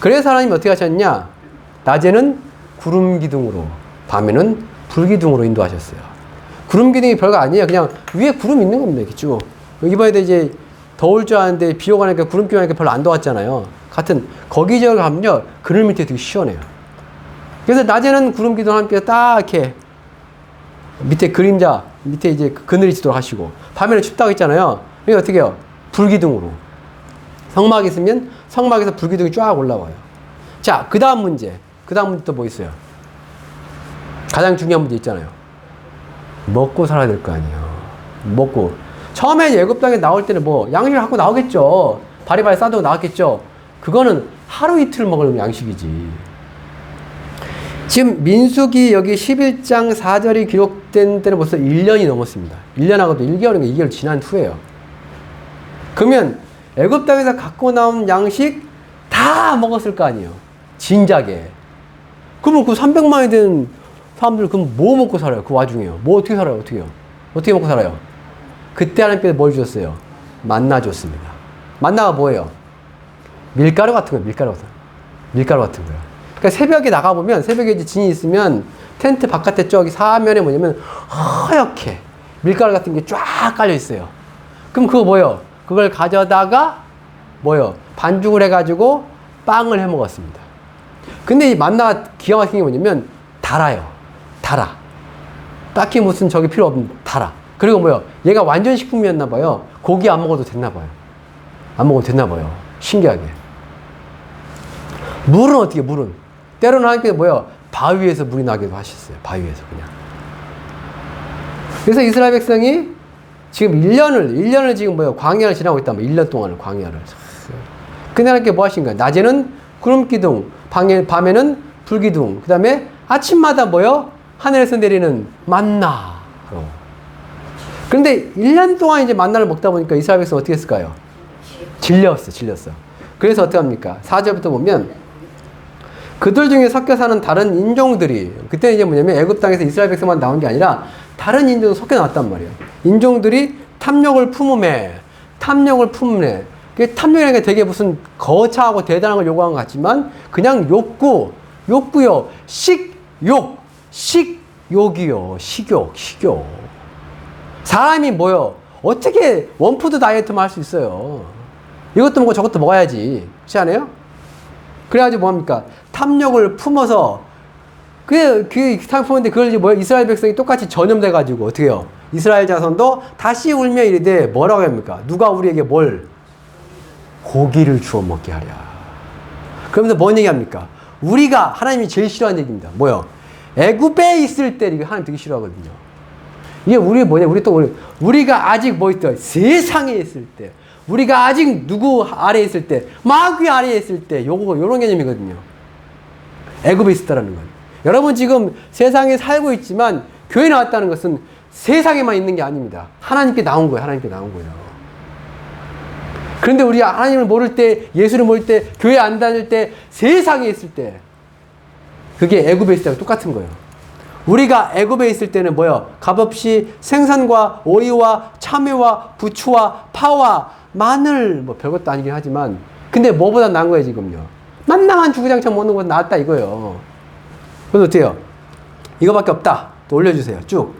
[SPEAKER 1] 그래서 하나님이 어떻게 하셨냐? 낮에는 구름 기둥으로, 밤에는 불 기둥으로 인도하셨어요. 구름 기둥이 별거 아니에요. 그냥 위에 구름 있는 겁니다. 이렇게 쭉. 이번에도 이제 더울 줄 알았는데 비 오고 나니까 구름 끼고 나니까 별로 안 더웠잖아요. 같은 거기 지역을 가면요, 그늘 밑에 되게 시원해요. 그래서 낮에는 구름 기둥 함께 딱 이렇게 밑에 그림자, 밑에 이제 그늘이 지도록 하시고, 밤에는 춥다고 했잖아요. 그러니까 어떻게 해요? 불기둥으로. 성막이 있으면 성막에서 불기둥이 쫙 올라와요. 자, 그 다음 문제. 그 다음 문제 또 뭐 있어요? 가장 중요한 문제 있잖아요. 먹고 살아야 될 거 아니에요. 먹고. 처음에 애굽 땅에 나올 때는 뭐 양식을 갖고 나오겠죠. 바리바리 싸두고 나왔겠죠. 그거는 하루 이틀 먹을 양식이지. 지금 민수기 여기 11장 4절이 기록된 때는 벌써 1년이 넘었습니다. 1년하고도 1개월인가 2개월 지난 후에요. 그러면 애굽 땅에서 갖고 나온 양식 다 먹었을 거 아니에요. 진작에. 그러면 그 300만이 된 사람들 그럼 뭐 먹고 살아요? 그 와중에요. 뭐 어떻게 살아요? 어떻게 해요? 어떻게 먹고 살아요? 그때 하나님께서 뭘 주셨어요? 만나 줬습니다. 만나가 뭐예요? 밀가루 같은 거예요. 밀가루 같은 거예요. 그러니까 새벽에 나가보면, 새벽에 이제 진이 있으면 텐트 바깥에 저기 사면에 뭐냐면 하얗게 밀가루 같은 게 쫙 깔려 있어요. 그럼 그거 뭐예요? 그걸 가져다가 뭐예요? 반죽을 해가지고 빵을 해 먹었습니다. 근데 이 만나가 기가 막힌 게 뭐냐면 달아요. 달아. 딱히 무슨 저기 필요 없는 달아. 그리고 뭐요? 얘가 완전 식품이었나 봐요. 고기 안 먹어도 됐나 봐요. 안 먹어도 됐나 봐요. 신기하게. 물은 어떻게, 물은? 때로는 하나님께서 뭐요? 바위에서 물이 나기도 하셨어요. 바위에서 그냥. 그래서 이스라엘 백성이 지금 1년을 지금 뭐요? 광야를 지나고 있단 말이에요. 1년 동안을 광야를. 근데 하나님께 뭐 하신 거예요? 낮에는 구름 기둥, 밤에는 불 기둥, 그 다음에 아침마다 뭐요? 하늘에서 내리는 만나. 그런데 1년 동안 이제 만나를 먹다 보니까 이스라엘 백성은 어떻게 했을까요? 질렸어. 그래서 어떻게 합니까? 4절부터 보면 그들 중에 섞여 사는 다른 인종들이, 그때는 이제 뭐냐면 애굽 땅에서 이스라엘 백성만 나온 게 아니라 다른 인종도 섞여 나왔단 말이에요. 인종들이 탐욕을 품음에. 그 탐욕이라는 게 되게 무슨 거창하고 대단한 걸 요구한 것 같지만 그냥 욕구요. 식욕. 사람이 뭐요? 어떻게 원푸드 다이어트만 할 수 있어요? 이것도 먹고 저것도 먹어야지. 그렇지 않아요? 그래가지고 뭐합니까? 탐욕을 품어서 품었는데 그걸 이제 뭐야? 이스라엘 백성이 똑같이 전염돼가지고 어떻게 해요? 이스라엘 자손도 다시 울며 이르되 뭐라고 합니까? 누가 우리에게 고기를 주워 먹게 하랴. 그러면서 뭔 얘기합니까? 우리가 하나님이 제일 싫어하는 얘기입니다. 뭐요? 애굽에 있을 때 이거 하나님 되게 싫어하거든요. 이게 우리 뭐냐? 우리가 아직 뭐 있다? 세상에 있을 때, 우리가 아직 누구 아래에 있을 때, 마귀 아래에 있을 때, 요런 개념이거든요. 애굽에 있었다라는 건. 여러분 지금 세상에 살고 있지만 교회 나왔다는 것은 세상에만 있는 게 아닙니다. 하나님께 나온 거예요. 그런데 우리가 하나님을 모를 때, 예수를 모를 때, 교회 안 다닐 때, 세상에 있을 때, 그게 애굽에 있을 때랑 똑같은 거예요. 우리가 애굽에 있을 때는 뭐요? 값없이 생선과 오이와 참외와 부추와 파와 마늘, 뭐 별것도 아니긴 하지만, 근데 뭐보다 나은 거예요, 지금요? 만나만 주구장창 먹는 것보다 낫다 이거예요. 그래서 어때요? 이거밖에 없다. 또 올려주세요. 쭉.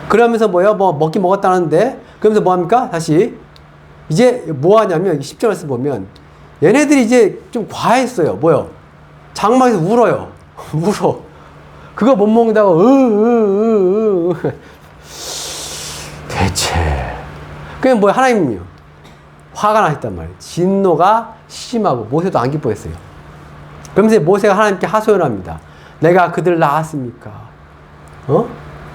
[SPEAKER 1] 그러면서 뭐요? 뭐 먹긴 먹었다는데, 그러면서 뭐 합니까? 다시. 이제 뭐 하냐면, 10절에서 보면, 얘네들이 이제 좀 과했어요. 뭐요? 장막에서 울어요. 울어. 그거 못 먹는다고, 대체. 그냥 뭐야? 하나님이요. 화가 나셨단 말이에요. 진노가 심하고 모세도 안 기뻐했어요. 그러면서 모세가 하나님께 하소연합니다. 내가 그들을 낳았습니까?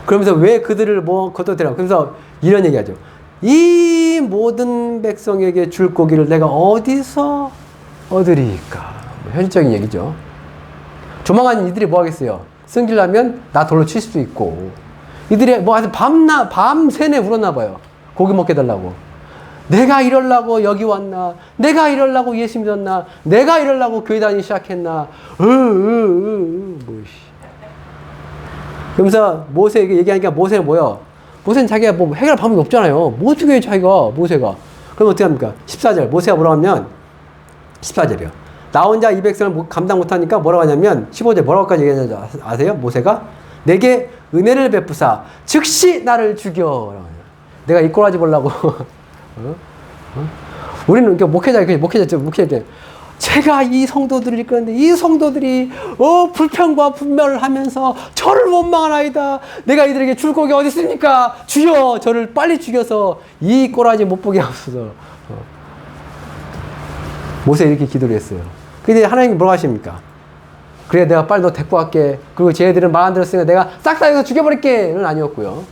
[SPEAKER 1] 그러면서 왜 그들을 거둬들여? 그래서 이런 얘기하죠. 이 모든 백성에게 줄 고기를 내가 어디서 얻으리까? 현실적인 얘기죠. 조만간 이들이 뭐 하겠어요? 승질나면 나 돌로 칠 수도 있고. 이들이 뭐 아주 밤새내 울었나 봐요. 고기 먹게 달라고. 내가 이럴라고 여기 왔나? 내가 이럴라고 예수 믿었나? 내가 이럴라고 교회 다니기 시작했나? 그러면서 모세에게 얘기하니까 모세는 뭐요? 모세는 자기가 뭐 해결할 방법이 없잖아요. 뭐 어떻게 해, 자기가, 모세가. 그럼 어떻게 합니까? 14절. 모세가 뭐라고 하면, 14절이요. 나 혼자 이 백성을 감당 못하니까 뭐라고 하냐면, 15절 뭐라고까지 얘기하는지 아세요? 모세가? 내게 은혜를 베푸사, 즉시 나를 죽여. 내가 이 꼬라지 보려고. 우리는 목회자 제가 이 성도들을 이끄는데 이 성도들이 불평과 분별을 하면서 저를 원망하나이다. 내가 이들에게 줄 고기 어디 있습니까? 주여 저를 빨리 죽여서 이 꼬라지 못 보게 하소서. 모세 이렇게 기도를 했어요. 근데 하나님이 뭐라고 하십니까? 그래 내가 빨리 너 데리고 갈게. 그리고 쟤네들은 말 안 들었으니까 내가 싹 다 여기서 죽여버릴게는 아니었고요.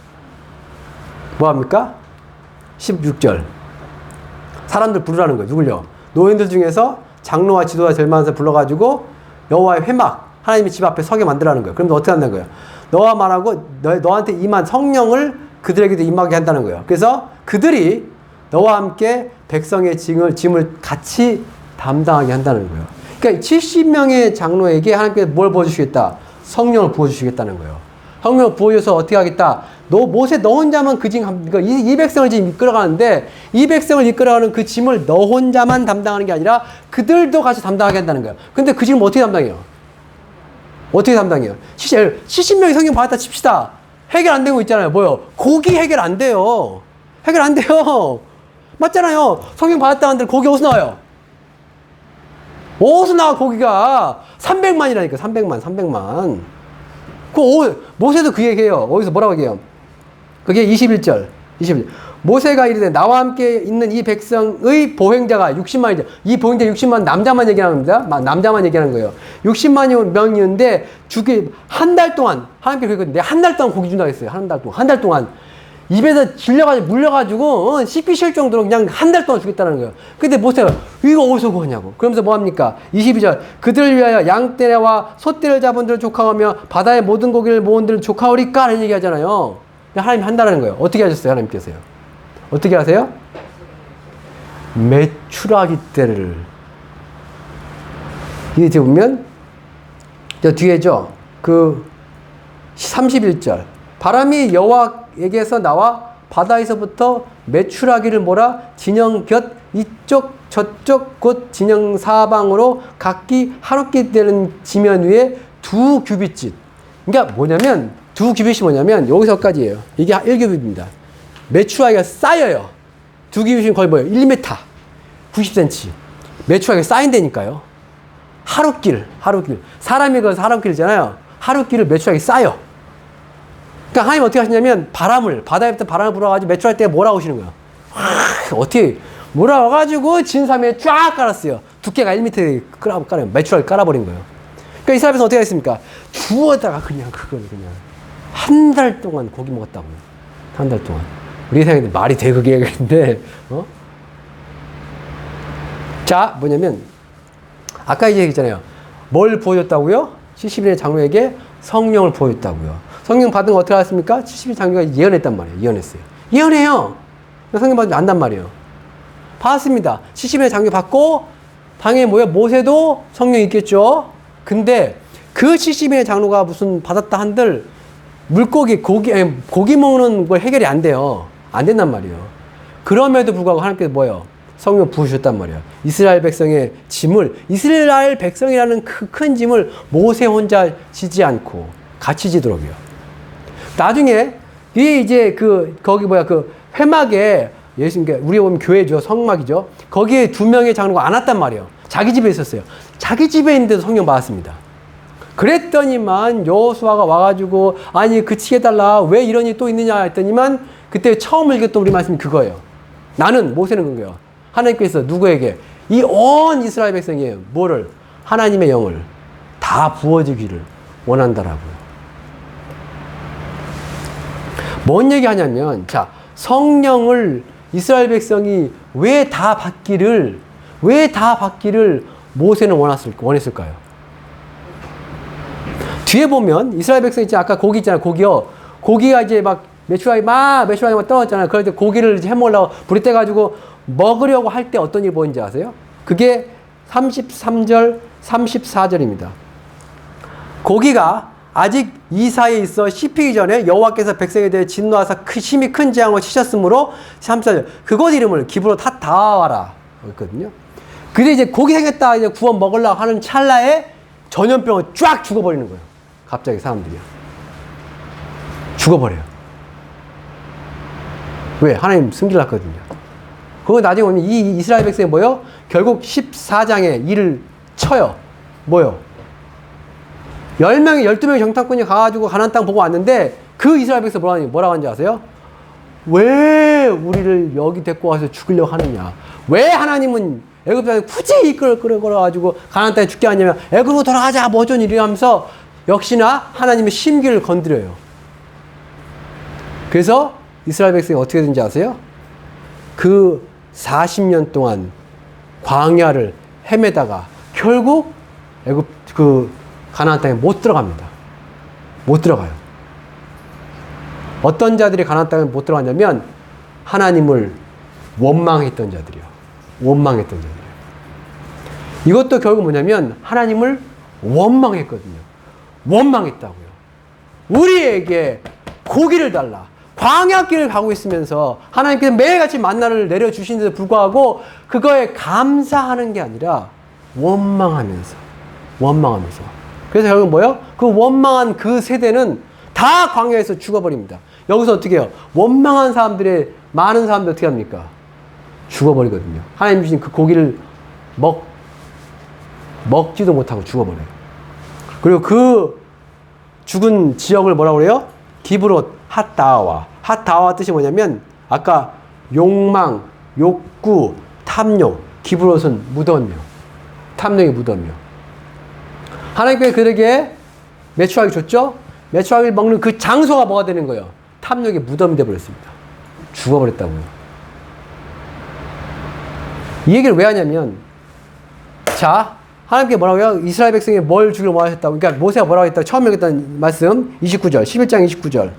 [SPEAKER 1] 뭐합니까? 16절 사람들 부르라는 거예요. 누굴요? 노인들 중에서 장로와 지도자 될 만한 사람 불러가지고 여호와의 회막 하나님의 집 앞에 서게 만들라는 거예요. 그럼 어떻게 한다는 거예요? 너와 말하고 너한테 임한 성령을 그들에게도 임하게 한다는 거예요. 그래서 그들이 너와 함께 백성의 짐을 같이 담당하게 한다는 거예요. 그러니까 70명의 장로에게 하나님께서 뭘 부어주시겠다? 성령을 부어주시겠다는 거예요. 성령을 부어줘서 어떻게 하겠다? 모세 너 혼자만 이 백성을 지금 이끌어가는데 이 백성을 이끌어가는 그 짐을 너 혼자만 담당하는 게 아니라 그들도 같이 담당하게 한다는 거예요. 근데 그 짐을 어떻게 담당해요? 어떻게 담당해요? 70명이 성령 받았다 칩시다. 해결 안 되고 있잖아요. 뭐요? 고기 해결 안 돼요. 해결 안 돼요. 맞잖아요. 성령 받았다 하는데 고기 어디서 나와요? 어디서 나와 고기가? 300만이라니까 300만. 모세도 그 얘기해요. 어디서 뭐라고 얘기해요? 그게 21절. 모세가 이르되 나와 함께 있는 이 백성의 보행자가 60만이죠. 이 보행자 60만 남자만 얘기하는 겁니다. 남자만 얘기하는 거예요. 60만 명이었는데 한 달 동안 하나님께 그랬거든요. 한 달 동안 고기 준다고 했어요. 한 달 동안. 입에서 질려가지고 물려가지고 씹기 싫을 정도로 그냥 한 달 동안 주겠다는 거예요. 근데 모세가 이거 어디서 구하냐고. 그러면서 뭐합니까? 22절 그들을 위하여 양떼와 소떼를 잡은 들을 족하오며 바다의 모든 고기를 모은 들을 족하오리까 하는 얘기 하잖아요. 하나님이 한다는 거예요. 어떻게 하셨어요? 하나님께서요. 어떻게 하세요? 메추라기 떼를 이게 뒤에 보면 저 뒤에죠. 그 31절 바람이 여호와에게서 나와 바다에서부터 메추라기를 몰아 진영 곁 이쪽 저쪽 곧 진영 사방으로 각기 하루끼 되는 지면 위에 2규빗짓. 그러니까 뭐냐면 2규빗이 뭐냐면 여기서까지예요. 이게 1규빗입니다. 메추라기가 쌓여요. 2규빗은 거의 뭐예요? 1m 90cm. 메추라기가 쌓인다니까요. 하루길. 사람이 걸어서 하루길이잖아요. 하루길을 메추라기 쌓여. 그러니까 하나님 어떻게 하시냐면 바다에부터 바람을 불어가지고 메추라기 때가 몰아오시는 거예요. 어떻게 몰아와가지고 진삼에 쫙 깔았어요. 두께가 1m 깔아요. 메추라기 깔아버린 거예요. 그러니까 이스라엘에서 어떻게 했습니까? 주워다가 그냥 한 달 동안 고기 먹었다고요. 한 달 동안. 우리 생각에 말이 돼 그게 근데 자 뭐냐면 아까 이제 얘기했잖아요. 뭘 부어줬다고요? 70인의 장로에게 성령을 부어줬다고요. 성령 받은 거 어떻게 알았습니까? 70인 장로가 예언했단 말이에요. 예언했어요. 예언해요. 성령 받으면 안단 말이에요. 받았습니다. 70인의 장로 받고 당연히 뭐예요? 모세도 성령이 있겠죠. 근데 그 70인의 장로가 무슨 받았다 한들 고기 먹는 걸 해결이 안 돼요. 안 된단 말이에요. 그럼에도 불구하고 하나님께서 뭐예요? 성령 부으셨단 말이에요. 이스라엘 백성의 짐을, 이스라엘 백성이라는 그 큰 짐을 모세 혼자 지지 않고 같이 지도록이요. 나중에, 이게 이제 거기 회막에 우리 보면 교회죠. 성막이죠. 거기에 2명의 장로가 안 왔단 말이에요. 자기 집에 있었어요. 자기 집에 있는데도 성령 받았습니다. 그랬더니만 여호수아가 와가지고 아니 그치게 해달라 왜 이런 일이 또 있느냐 했더니만 그때 처음 읽었던 우리 말씀이 그거예요. 나는 모세는 그거예요. 하나님께서 누구에게 이 온 이스라엘 백성이에요. 뭐를? 하나님의 영을 다 부어지기를 원한다라고요. 뭔 얘기 하냐면, 자, 성령을 이스라엘 백성이 왜 다 받기를 모세는 원했을까요? 뒤에 보면 이스라엘 백성이 있잖아. 아까 고기 있잖아. 고기요. 고기가 이제 막 메추라기 막 떨어졌잖아요. 그럴 때 고기를 이제 해먹으려고 불이 떼가지고 먹으려고 할 때 어떤 일이 보이는지 아세요? 그게 33절, 34절입니다. 고기가 아직 이 사이에 있어 씹히기 전에 여호와께서 백성에 대해 진노하사 심히 큰 재앙을 치셨으므로 34절 그곳 이름을 기브로 탓다와라 했거든요. 근데 이제 고기 생겼다 이제 구워 먹으려고 하는 찰나에 전염병을 쫙 죽어버리는 거예요. 갑자기 사람들이요. 죽어버려요. 왜? 하나님 승리를 났거든요. 그거 나중에 보면 이 이스라엘 백성이 뭐요? 결국 14장에 일을 쳐요. 뭐요? 10명이, 12명의 정탐꾼이 가가지고 가나안 땅 보고 왔는데 그 이스라엘 백성 뭐라고 하는지 아세요? 왜 우리를 여기 데리고 와서 죽이려고 하느냐? 왜 하나님은 애굽 땅에 굳이 끌어가지고 가나안 땅에 죽게 하냐면 애굽으로 돌아가자 뭐 어쩐 일이야 하면서 역시나 하나님의 심기를 건드려요. 그래서 이스라엘 백성이 어떻게 된지 아세요? 그 40년 동안 광야를 헤매다가 결국 애굽 가나안 땅에 못 들어갑니다. 못 들어가요. 어떤 자들이 가나안 땅에 못 들어갔냐면 하나님을 원망했던 자들이요. 원망했던 자들이요. 이것도 결국 뭐냐면 하나님을 원망했거든요. 원망했다고요. 우리에게 고기를 달라. 광야길을 가고 있으면서 하나님께서 매일같이 만나를 내려주시는데도 불구하고 그거에 감사하는 게 아니라 원망하면서. 그래서 결국 뭐예요? 그 원망한 그 세대는 다 광야에서 죽어버립니다. 여기서 어떻게 해요? 원망한 사람들의 많은 사람들 어떻게 합니까? 죽어버리거든요. 하나님 주신 그 고기를 먹지도 못하고 죽어버려요. 그리고 그 죽은 지역을 뭐라고 그래요? 기브롯 핫다와. 핫다와 뜻이 뭐냐면 아까 욕망, 욕구, 탐욕. 기브롯은 무덤이요. 탐욕의 무덤이요. 하나님께서 그들에게 메추라기 줬죠? 메추라기를 먹는 그 장소가 뭐가 되는 거예요? 탐욕의 무덤이 되어버렸습니다. 죽어버렸다고요. 이 얘기를 왜 하냐면, 자, 하나님께 뭐라고 해요? 이스라엘 백성에 뭘 주기로 하셨다고. 그러니까 모세가 뭐라고 했다고 처음에 했던 말씀 29절, 11장 29절.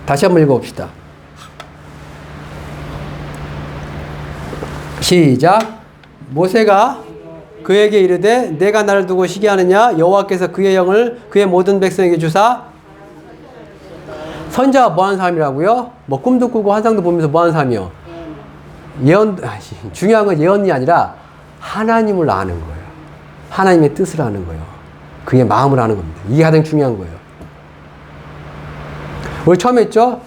[SPEAKER 1] 다시 한번 읽어봅시다. 시작. 모세가 그에게 이르되 내가 나를 두고 시기하느냐 여호와께서 그의 영을 그의 모든 백성에게 주사. 선자가 뭐하는 사람이라고요? 뭐 꿈도 꾸고 환상도 보면서 뭐하는 사람이요? 중요한 건 예언이 아니라 하나님을 아는 거예요. 하나님의 뜻을 아는 거예요. 그의 마음을 아는 겁니다. 이게 가장 중요한 거예요. 우리 처음에 했죠?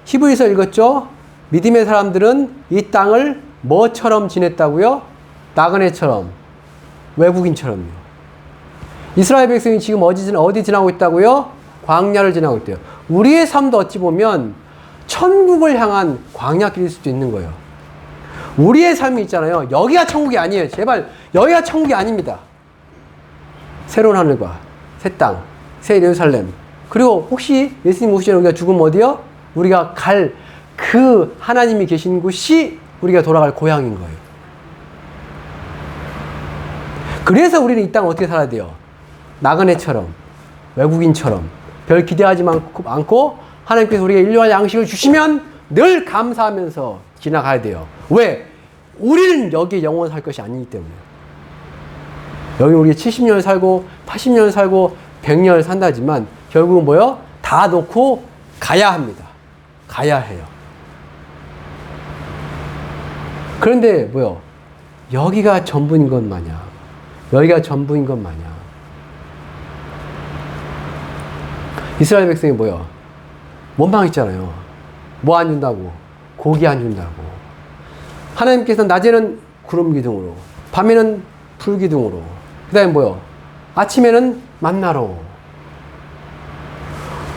[SPEAKER 1] 히브리서 읽었죠? 믿음의 사람들은 이 땅을 뭐처럼 지냈다고요? 나그네처럼, 외국인처럼요. 이스라엘 백성이 지금 어디 지나고 있다고요? 광야를 지나고 있대요. 우리의 삶도 어찌 보면 천국을 향한 광야길일 수도 있는 거예요. 우리의 삶이 있잖아요. 여기가 천국이 아니에요. 제발 여기가 천국이 아닙니다. 새로운 하늘과 새 땅, 새 예루살렘. 그리고 혹시 예수님 오시면 우리가 죽으면 어디요? 우리가 갈 그 하나님이 계신 곳이 우리가 돌아갈 고향인 거예요. 그래서 우리는 이 땅을 어떻게 살아야 돼요? 나그네처럼, 외국인처럼 별 기대하지 않고 하나님께서 우리에게 일용할 양식을 주시면 늘 감사하면서 지나가야 돼요. 왜? 우리는 여기에 영원히 살 것이 아니기 때문에. 여기 우리 70년을 살고 80년을 살고 100년을 산다지만 결국은 뭐요? 다 놓고 가야 합니다. 가야 해요. 그런데 뭐요? 여기가 전부인 것 마냥, 여기가 전부인 것 마냥 이스라엘 백성이 뭐요? 원망했잖아요. 뭐 안 준다고? 고기 안 준다고. 하나님께서 낮에는 구름 기둥으로, 밤에는 불 기둥으로, 그 다음에 뭐요? 아침에는 만나로.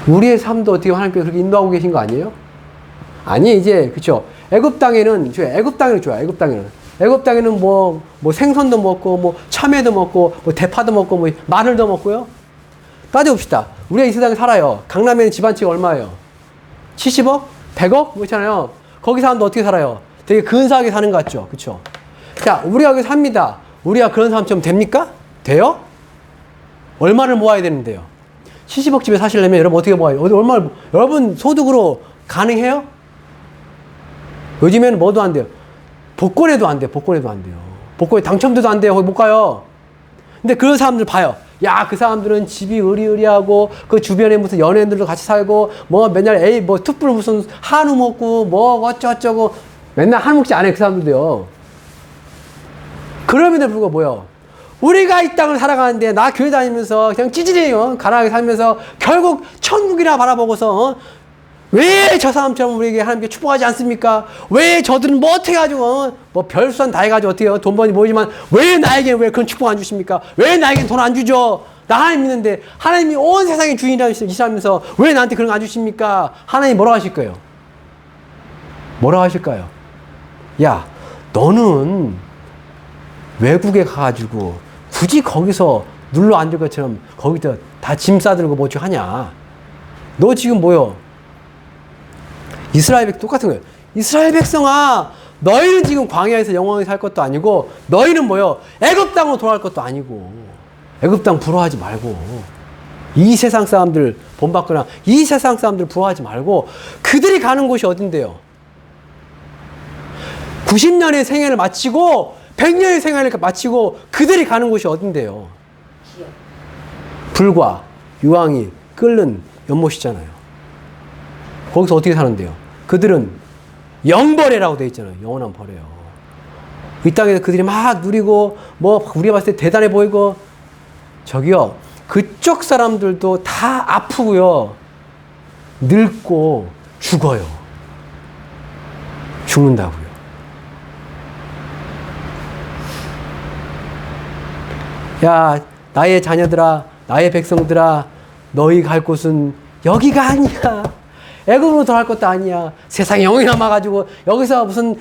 [SPEAKER 1] 우리의 삶도 어떻게 하나님께서 그렇게 인도하고 계신 거 아니에요? 아니, 이제, 그쵸. 애굽 땅에는 좋아요. 애굽 땅에는 애굽 땅에는 뭐 생선도 먹고, 뭐 참외도 먹고, 뭐 대파도 먹고, 뭐 마늘도 먹고요. 따져봅시다. 우리가 이 세상에 살아요. 강남에는 집 한 채가 얼마예요? 70억? 100억? 뭐 있잖아요. 거기 사람도 어떻게 살아요? 되게 근사하게 사는 것 같죠? 그쵸? 자, 우리가 여기 삽니다. 우리가 그런 사람처럼 됩니까? 돼요? 얼마를 모아야 되는데요? 70억 집에 사시려면 여러분 어떻게 모아요? 얼마를, 여러분 소득으로 가능해요? 요즘에는 뭐도 안 돼요. 복권에도 안 돼요. 복권에도 안 돼요. 복권에 당첨돼도 안 돼요. 거기 못 가요. 근데 그런 사람들 봐요. 야, 그 사람들은 집이 으리으리하고, 그 주변에 무슨 연예인들도 같이 살고, 뭐 맨날 툭불 무슨 한우 먹고, 뭐 어쩌고저쩌고, 맨날 한우 먹지 않아요. 그 사람들도요. 그럼에도 불구하고 뭐요? 우리가 이 땅을 살아가는데, 나 교회 다니면서 그냥 찌질해요. 가난하게 살면서 결국 천국이나 바라보고서, 왜 저 사람처럼 우리에게 하나님께 축복하지 않습니까? 왜 저들은 뭐 어떻게 해가지고, 뭐 별수단 다 해가지고 어떻게 해요? 돈 버니 모이지만 왜 나에게 왜 그런 축복 안 주십니까? 왜 나에게 돈 안 주죠? 나 하나님 믿는데 하나님이 온 세상의 주인이시라면서 왜 나한테 그런 거 안 주십니까? 하나님 뭐라고 하실 거예요? 뭐라고 하실까요? 야, 너는 외국에 가가지고 굳이 거기서 눌러 앉을 것처럼 거기다 다 짐 싸들고 뭐 어쩌고 하냐? 너 지금 뭐요? 이스라엘 백성 똑같은 거예요. 이스라엘 백성아, 너희는 지금 광야에서 영원히 살 것도 아니고, 너희는 뭐요? 애굽 땅으로 돌아갈 것도 아니고, 애굽 땅 부러워하지 말고, 이 세상 사람들 본받거나 이 세상 사람들 부러워하지 말고, 그들이 가는 곳이 어딘데요? 90년의 생애를 마치고 100년의 생애를 마치고 그들이 가는 곳이 어딘데요? 불과 유황이 끓는 연못이잖아요. 거기서 어떻게 사는데요? 그들은 영벌이라고 되어 있잖아요. 영원한 벌이에요. 이 땅에서 그들이 막 누리고, 뭐, 우리가 봤을 때 대단해 보이고, 저기요, 그쪽 사람들도 다 아프고요, 늙고, 죽어요. 죽는다고요. 야, 나의 자녀들아, 나의 백성들아, 너희 갈 곳은 여기가 아니야. 애굽으로 돌아갈 것도 아니야. 세상에 영이 남아가지고 여기서 무슨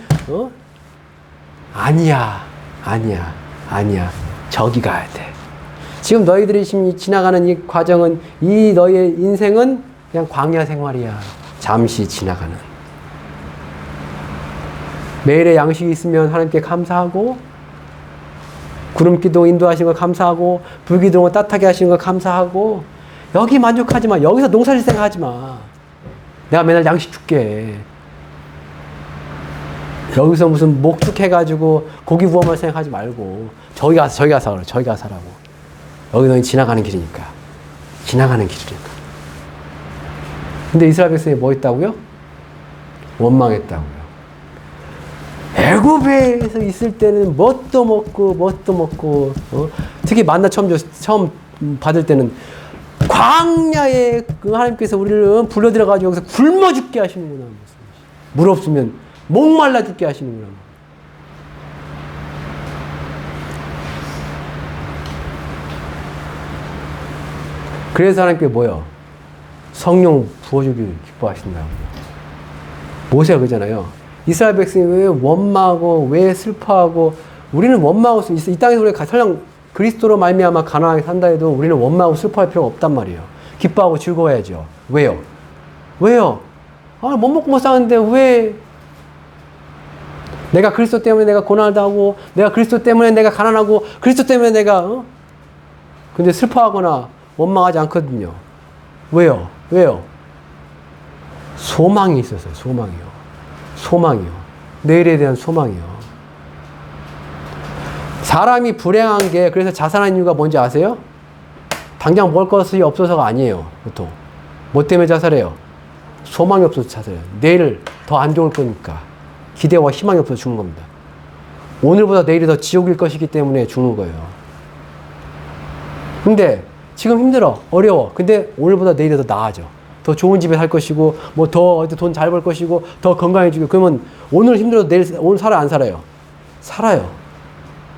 [SPEAKER 1] 아니야. 저기 가야 돼. 지금 너희들이 지나가는 이 과정은, 이 너희의 인생은 그냥 광야 생활이야. 잠시 지나가는. 매일의 양식이 있으면 하나님께 감사하고, 구름기도 인도하시는 걸 감사하고, 불기둥을 따뜻하게 하시는 걸 감사하고, 여기 만족하지 마. 여기서 농사질 생각하지 마. 내가 맨날 양식 줄게. 여기서 무슨 목축 해가지고 고기 구워먹을 생각하지 말고, 저기 가서 살라고. 여기 너희 지나가는 길이니까. 근데 이스라엘 백성이 뭐 했다고요? 원망했다고요. 애굽에서 있을 때는 뭣도 먹고, 특히 만나 처음 받을 때는 광야에 그 하나님께서 우리를 불러들여가지고 여기서 굶어 죽게 하시는구나. 물 없으면 목말라 죽게 하시는구나. 그래서 하나님께 뭐요? 성령 부어주길 기뻐하신다고. 모세가 그러잖아요. 이스라엘 백성이 왜 원망하고 왜 슬퍼하고, 우리는 원망하고 이 땅에서 우리가 설령 그리스도로 말미암아 가난하게 산다 해도 우리는 원망하고 슬퍼할 필요가 없단 말이에요. 기뻐하고 즐거워야죠. 왜요? 아, 못 먹고 못 사는데 왜? 내가 그리스도 때문에 내가 고난을 당하고, 내가 그리스도 때문에 내가 가난하고, 그리스도 때문에 내가 근데 슬퍼하거나 원망하지 않거든요. 왜요? 소망이 있어서요. 소망이요. 내일에 대한 소망이요. 사람이 불행한 게, 그래서 자살하는 이유가 뭔지 아세요? 당장 먹을 것이 없어서가 아니에요. 보통. 뭐 때문에 자살해요? 소망이 없어서 자살해요. 내일 더 안 좋을 거니까. 기대와 희망이 없어서 죽는 겁니다. 오늘보다 내일이 더 지옥일 것이기 때문에 죽는 거예요. 근데 지금 힘들어, 어려워. 근데 오늘보다 내일이 더 나아져. 더 좋은 집에 살 것이고, 뭐 더 돈 잘 벌 것이고, 더 건강해지고. 그러면 오늘 힘들어도 오늘 살아요, 안 살아요? 살아요.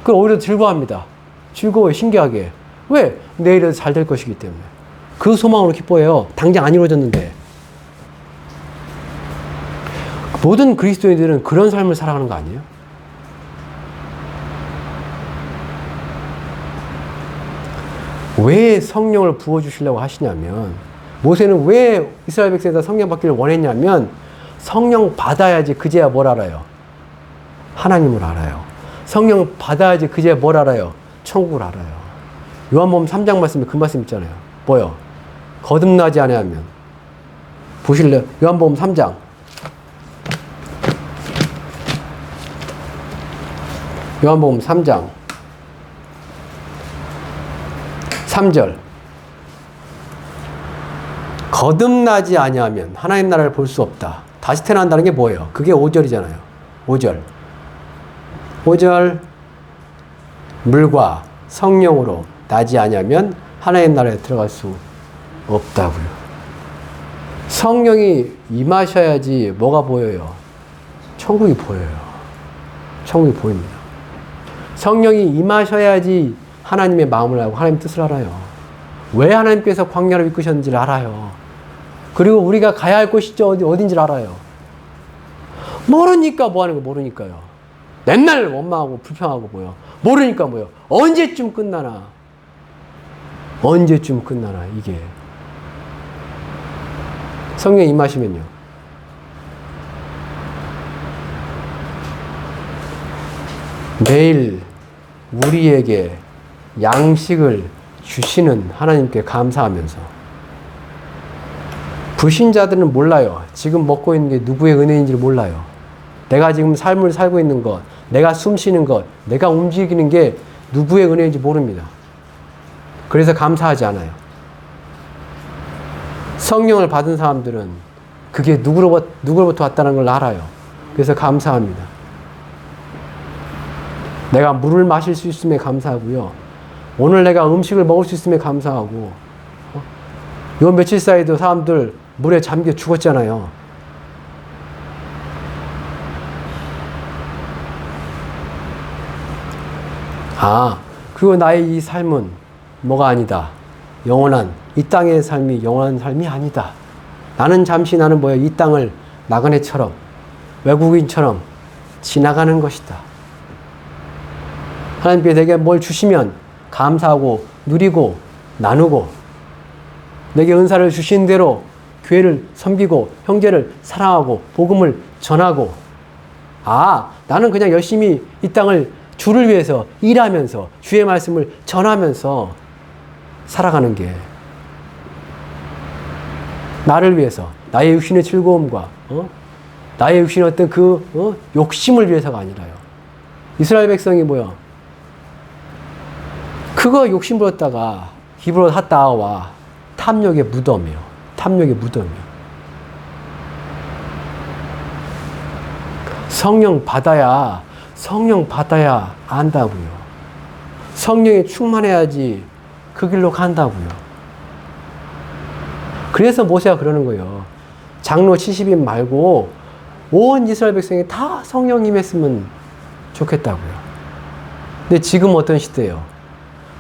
[SPEAKER 1] 그럼 오히려 즐거워합니다. 즐거워요, 신기하게. 왜? 내일은 잘 될 것이기 때문에. 그 소망으로 기뻐해요. 당장 안 이루어졌는데. 모든 그리스도인들은 그런 삶을 살아가는 거 아니에요? 왜 성령을 부어주시려고 하시냐면, 모세는 왜 이스라엘 백성에다 성령 받기를 원했냐면, 성령 받아야지 그제야 뭘 알아요? 하나님을 알아요. 성령 받아야지 그제야 뭘 알아요? 천국을 알아요. 요한복음 3장 말씀에 그 말씀 있잖아요. 뭐요? 거듭나지 아니하면. 보실래요? 요한복음 3장. 요한복음 3장 3절. 거듭나지 아니하면 하나님 나라를 볼 수 없다. 다시 태어난다는 게 뭐예요? 그게 5절이잖아요. 5절. 5절. 물과 성령으로 나지 아니하면 하나님 나라에 들어갈 수 없다고요. 성령이 임하셔야지 뭐가 보여요? 천국이 보여요. 천국이 보입니다. 성령이 임하셔야지 하나님의 마음을 알고 하나님의 뜻을 알아요. 왜 하나님께서 광야로 이끄셨는지를 알아요. 그리고 우리가 가야 할 곳이 어딘지를 알아요. 모르니까 뭐 하는 거 모르니까요. 맨날 원망하고 불평하고 뭐요. 모르니까 뭐요. 언제쯤 끝나나. 언제쯤 끝나나 이게. 성령이 임하시면요. 매일 우리에게 양식을 주시는 하나님께 감사하면서, 불신자들은 몰라요. 지금 먹고 있는 게 누구의 은혜인지를 몰라요. 내가 지금 삶을 살고 있는 것, 내가 숨 쉬는 것, 내가 움직이는 게 누구의 은혜인지 모릅니다. 그래서 감사하지 않아요. 성령을 받은 사람들은 그게 누구로부터 왔다는 걸 알아요. 그래서 감사합니다. 내가 물을 마실 수 있음에 감사하고요. 오늘 내가 음식을 먹을 수 있음에 감사하고, 요 며칠 사이도 사람들 물에 잠겨 죽었잖아요. 그리고 나의 이 삶은 뭐가 아니다. 영원한, 이 땅의 삶이 영원한 삶이 아니다. 나는 잠시 뭐예요? 이 땅을 나그네처럼, 외국인처럼 지나가는 것이다. 하나님께 내게 뭘 주시면 감사하고 누리고 나누고, 내게 은사를 주신 대로 교회를 섬기고 형제를 사랑하고 복음을 전하고, 나는 그냥 열심히 이 땅을 주를 위해서 일하면서 주의 말씀을 전하면서 살아가는 게 나를 위해서, 나의 육신의 즐거움과 나의 육신의 어떤 욕심을 위해서가 아니라요. 이스라엘 백성이 뭐야? 그거 욕심 부렸다가 히브로 핫다와 탐욕의 무덤이요. 탐욕의 무덤이요. 성령 받아야 안다고요. 성령에 충만해야지 그 길로 간다고요. 그래서 모세가 그러는 거예요. 장로 70인 말고 온 이스라엘 백성이 다 성령 임했으면 좋겠다고요. 근데 지금 어떤 시대예요?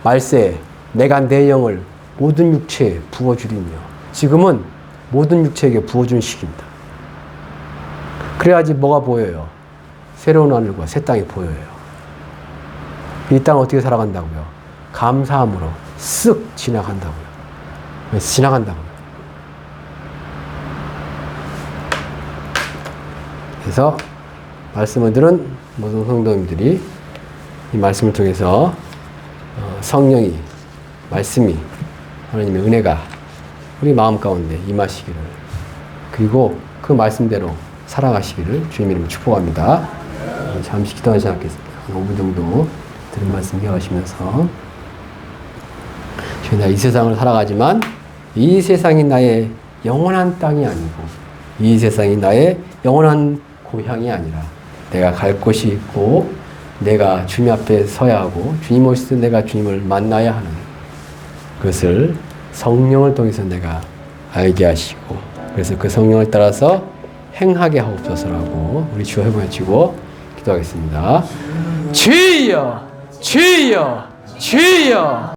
[SPEAKER 1] 말세, 내가 내 영을 모든 육체에 부어주리며. 지금은 모든 육체에게 부어주는 시기입니다. 그래야지 뭐가 보여요? 새로운 하늘과 새 땅이 보여요. 이 땅 어떻게 살아간다고요? 감사함으로 쓱 지나간다고요. 지나간다고요. 그래서 말씀을 들은 모든 성도님들이 이 말씀을 통해서 성령이, 말씀이, 하나님의 은혜가 우리 마음 가운데 임하시기를, 그리고 그 말씀대로 살아가시기를 주님 이름으로 축복합니다. 잠시 기도하지 않겠습니다. 5분 정도 들은 말씀 기억하시면서, 주님, 이 세상을 살아가지만 이 세상이 나의 영원한 땅이 아니고, 이 세상이 나의 영원한 고향이 아니라 내가 갈 곳이 있고, 내가 주님 앞에 서야 하고, 주님 오실 때 내가 주님을 만나야 하는 그것을 성령을 통해서 내가 알게 하시고, 그래서 그 성령을 따라서 행하게 하옵소서라고 우리 주여 해보여 치고 기도하겠습니다. 주여, 주여, 주여.